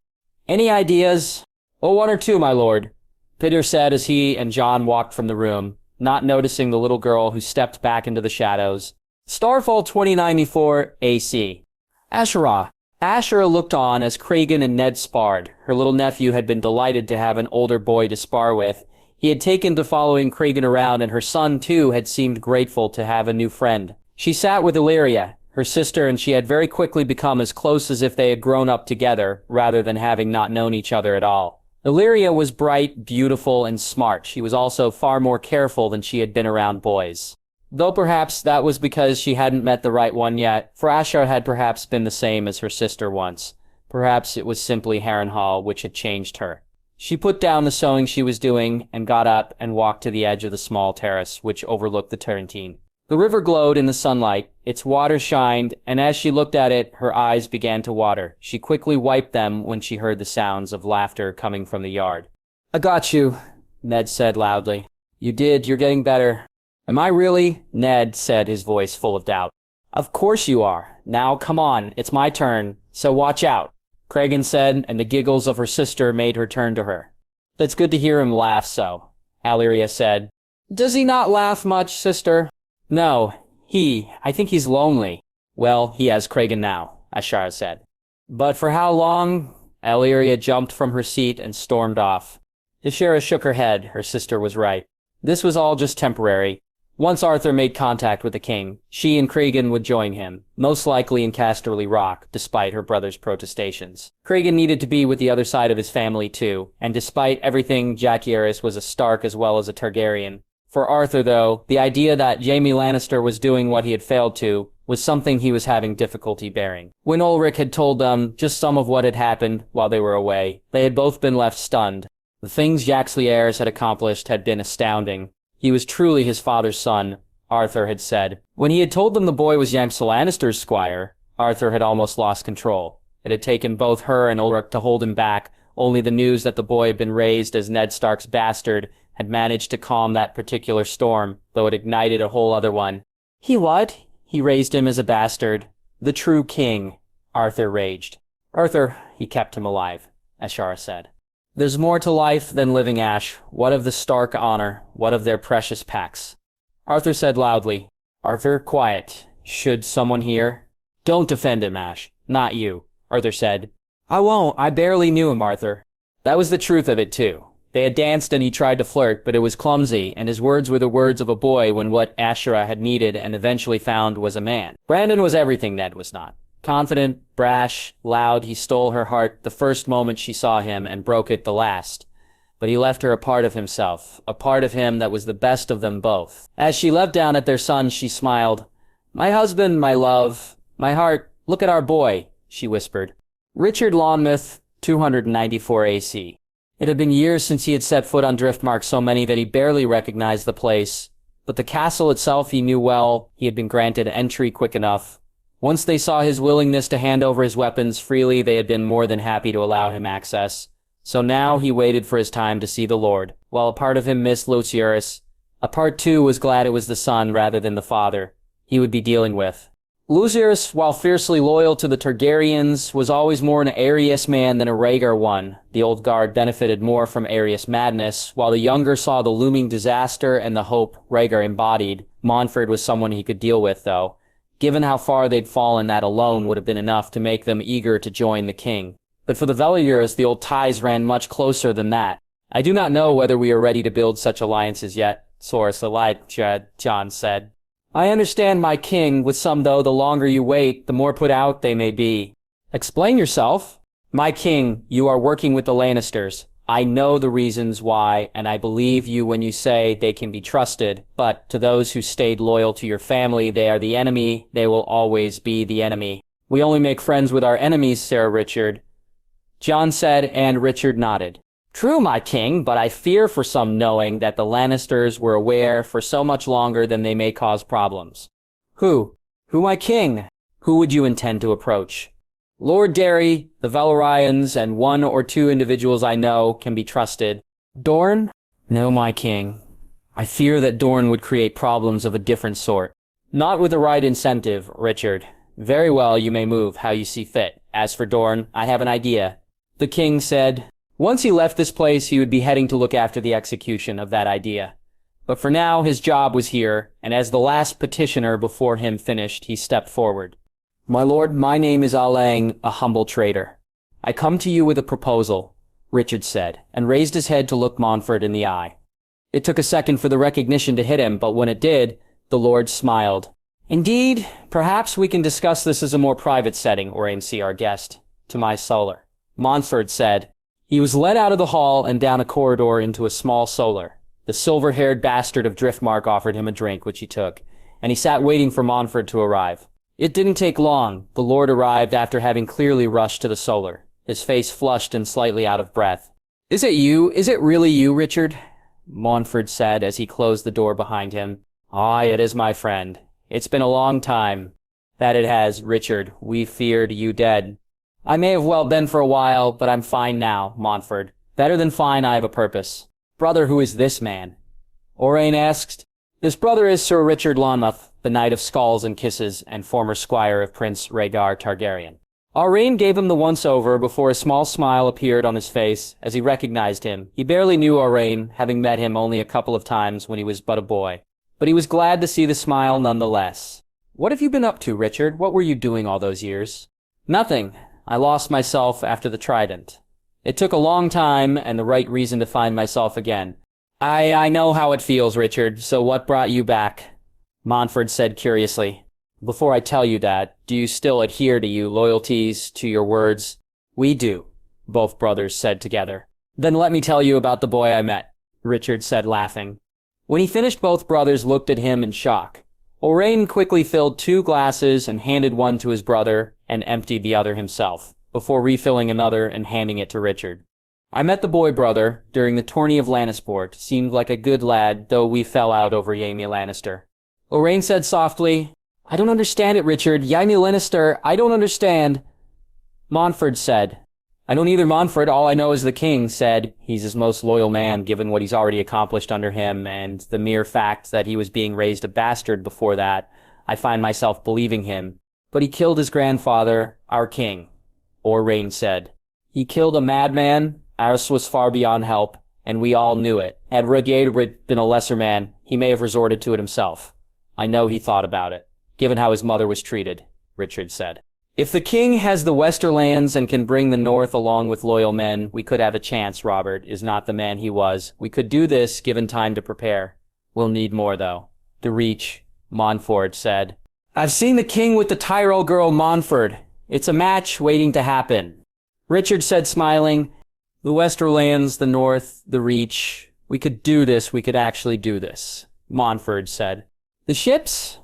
"Any ideas?" "Oh, one or two, my lord," Petyr said as he and Jon walked from the room, not noticing the little girl who stepped back into the shadows. Starfall 2094 AC. Asherah, Asher looked on as Cregan and Ned sparred. Her little nephew had been delighted to have an older boy to spar with. He had taken to following Cregan around, and her son, too, had seemed grateful to have a new friend. She sat with Illyria, her sister, and she had very quickly become as close as if they had grown up together, rather than having not known each other at all. Illyria was bright, beautiful, and smart. She was also far more careful than she had been around boys. Though perhaps that was because she hadn't met the right one yet, for Asher had perhaps been the same as her sister once. Perhaps it was simply Harrenhal which had changed her. She put down the sewing she was doing and got up and walked to the edge of the small terrace which overlooked the Tarantine. The river glowed in the sunlight, its water shined, and as she looked at it, her eyes began to water. She quickly wiped them when she heard the sounds of laughter coming from the yard. "I got you," Ned said loudly. "You did, you're getting better." "Am I really?" Ned said, his voice full of doubt. "Of course you are. Now, come on, it's my turn, so watch out," Cregan said, and the giggles of her sister made her turn to her. "It's good to hear him laugh so," Illyria said. "Does he not laugh much, sister?" "No, I think he's lonely." "Well, he has Cregan now," Ashara said. "But for how long?" Illyria jumped from her seat and stormed off. Ashara shook her head. Her sister was right. This was all just temporary. Once Arthur made contact with the king, she and Cregan would join him, most likely in Casterly Rock, despite her brother's protestations. Cregan needed to be with the other side of his family too, and despite everything, Jacaerys was a Stark as well as a Targaryen. For Arthur, though, the idea that Jaime Lannister was doing what he had failed to was something he was having difficulty bearing. When Ulrich had told them just some of what had happened while they were away, they had both been left stunned. The things Jacaerys had accomplished had been astounding. He was truly his father's son, Arthur had said. When he had told them the boy was Jaime Lannister's squire, Arthur had almost lost control. It had taken both her and Ulrich to hold him back. Only the news that the boy had been raised as Ned Stark's bastard had managed to calm that particular storm, though it ignited a whole other one. "He what?" "He raised him as a bastard. The true king," Arthur raged. "Arthur, he kept him alive," Ashara said. "There's more to life than living, Ash. What of the Stark honor? What of their precious packs?" Arthur said loudly. "Arthur, quiet. Should someone hear?" "Don't defend him, Ash. Not you," Arthur said. "I won't. I barely knew him, Arthur." That was the truth of it, too. They had danced and he tried to flirt, but it was clumsy, and his words were the words of a boy when what Ashera had needed and eventually found was a man. Brandon was everything Ned was not. Confident, brash, loud, he stole her heart the first moment she saw him and broke it the last. But he left her a part of himself, a part of him that was the best of them both. As she leapt down at their son, she smiled. "My husband, my love, my heart, look at our boy," she whispered. Richard Lonmouth, 294 AC. It had been years since he had set foot on Driftmark, so many that he barely recognized the place. But the castle itself he knew well. He had been granted entry quick enough. Once they saw his willingness to hand over his weapons freely, they had been more than happy to allow him access. So now he waited for his time to see the Lord. While a part of him missed Lucerys, a part too was glad it was the son rather than the father he would be dealing with. Lucerys, while fiercely loyal to the Targaryens, was always more an Aerys man than a Rhaegar one. The old guard benefited more from Aerys madness, while the younger saw the looming disaster and the hope Rhaegar embodied. Montford was someone he could deal with, though. Given how far they'd fallen, that alone would have been enough to make them eager to join the king. But for the Veliers, the old ties ran much closer than that. "I do not know whether we are ready to build such alliances yet," Soros Elijah Jon said. "I understand, my king. With some, though, the longer you wait, the more put out they may be." "Explain yourself." "My king, you are working with the Lannisters. I know the reasons why, and I believe you when you say they can be trusted. But to those who stayed loyal to your family, they are the enemy. They will always be the enemy." "We only make friends with our enemies, Sir Richard," Jon said, and Richard nodded. "True, my king, but I fear for some knowing that the Lannisters were aware for so much longer than they may cause problems." "Who? Who, my king? Who would you intend to approach?" "Lord Derry, the Valerians, and 1 or 2 individuals I know can be trusted." "Dorne?" "No, my king. I fear that Dorne would create problems of a different sort." "Not with the right incentive, Richard. Very well, you may move how you see fit. As for Dorne, I have an idea." The king said. Once he left this place, he would be heading to look after the execution of that idea. But for now, his job was here, and as the last petitioner before him finished, he stepped forward. My lord, my name is Alang, a humble trader. I come to you with a proposal, Richard said, and raised his head to look Montfort in the eye. It took a second for the recognition to hit him, but when it did, the lord smiled. Indeed, perhaps we can discuss this as a more private setting, or aim see our guest. To my solar, Montfort said. He was led out of the hall and down a corridor into a small solar. The silver-haired bastard of Driftmark offered him a drink, which he took, and he sat waiting for Montfort to arrive. It didn't take long. The lord arrived after having clearly rushed to the solar, his face flushed and slightly out of breath. Is it you? Is it really you, Richard? Montfort said as he closed the door behind him. Aye, it is, my friend. It's been a long time. That it has, Richard. We feared you dead. I may have well been for a while, but I'm fine now, Montfort. Better than fine, I have a purpose. Brother, who is this man? Owain asked. This brother is Sir Richard Lonmouth, the Knight of Skulls and Kisses, and former squire of Prince Rhaegar Targaryen. Owain gave him the once-over before a small smile appeared on his face as he recognized him. He barely knew Owain, having met him only a couple of times when he was but a boy. But he was glad to see the smile nonetheless. What have you been up to, Richard? What were you doing all those years? Nothing. I lost myself after the Trident. It took a long time and the right reason to find myself again. I know how it feels, Richard, so what brought you back? Montfort said curiously. Before I tell you that, do you still adhere to your loyalties, to your words? We do, both brothers said together. Then let me tell you about the boy I met, Richard said laughing. When he finished, both brothers looked at him in shock. Owain quickly filled 2 glasses and handed one to his brother and emptied the other himself, before refilling another and handing it to Richard. I met the boy brother during the tourney of Lannisport. Seemed like a good lad, though we fell out over Jaime Lannister. Owain said softly, I don't understand it, Richard. Jaime Lannister, I don't understand. Montfort said, I don't either, Montfort. All I know is the king said he's his most loyal man, given what he's already accomplished under him, and the mere fact that he was being raised a bastard before that, I find myself believing him. But he killed his grandfather, our king, Owain said. He killed a madman. Ours was far beyond help, and we all knew it. Had Rhaegar been a lesser man, he may have resorted to it himself. I know he thought about it, given how his mother was treated, Richard said. If the king has the Westerlands and can bring the North along with loyal men, we could have a chance. Robert is not the man he was. We could do this, given time to prepare. We'll need more, though. The Reach, Montfort said. I've seen the king with the Tyrell girl Montfort. It's a match waiting to happen. Richard said, smiling, the Westerlands, the North, the Reach. We could do this. We could actually do this. Montfort said. The ships?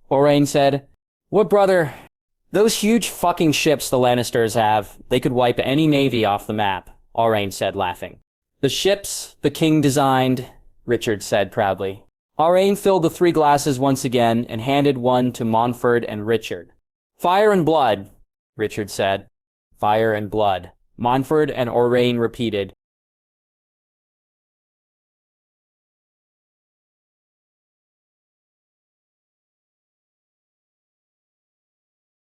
Owain said. What, brother? Those huge fucking ships the Lannisters have, they could wipe any navy off the map, Owain said, laughing. The ships the king designed, Richard said proudly. Owain filled the 3 glasses once again and handed one to Montfort and Richard. Fire and blood, Richard said. Fire and blood, Montfort and Owain repeated.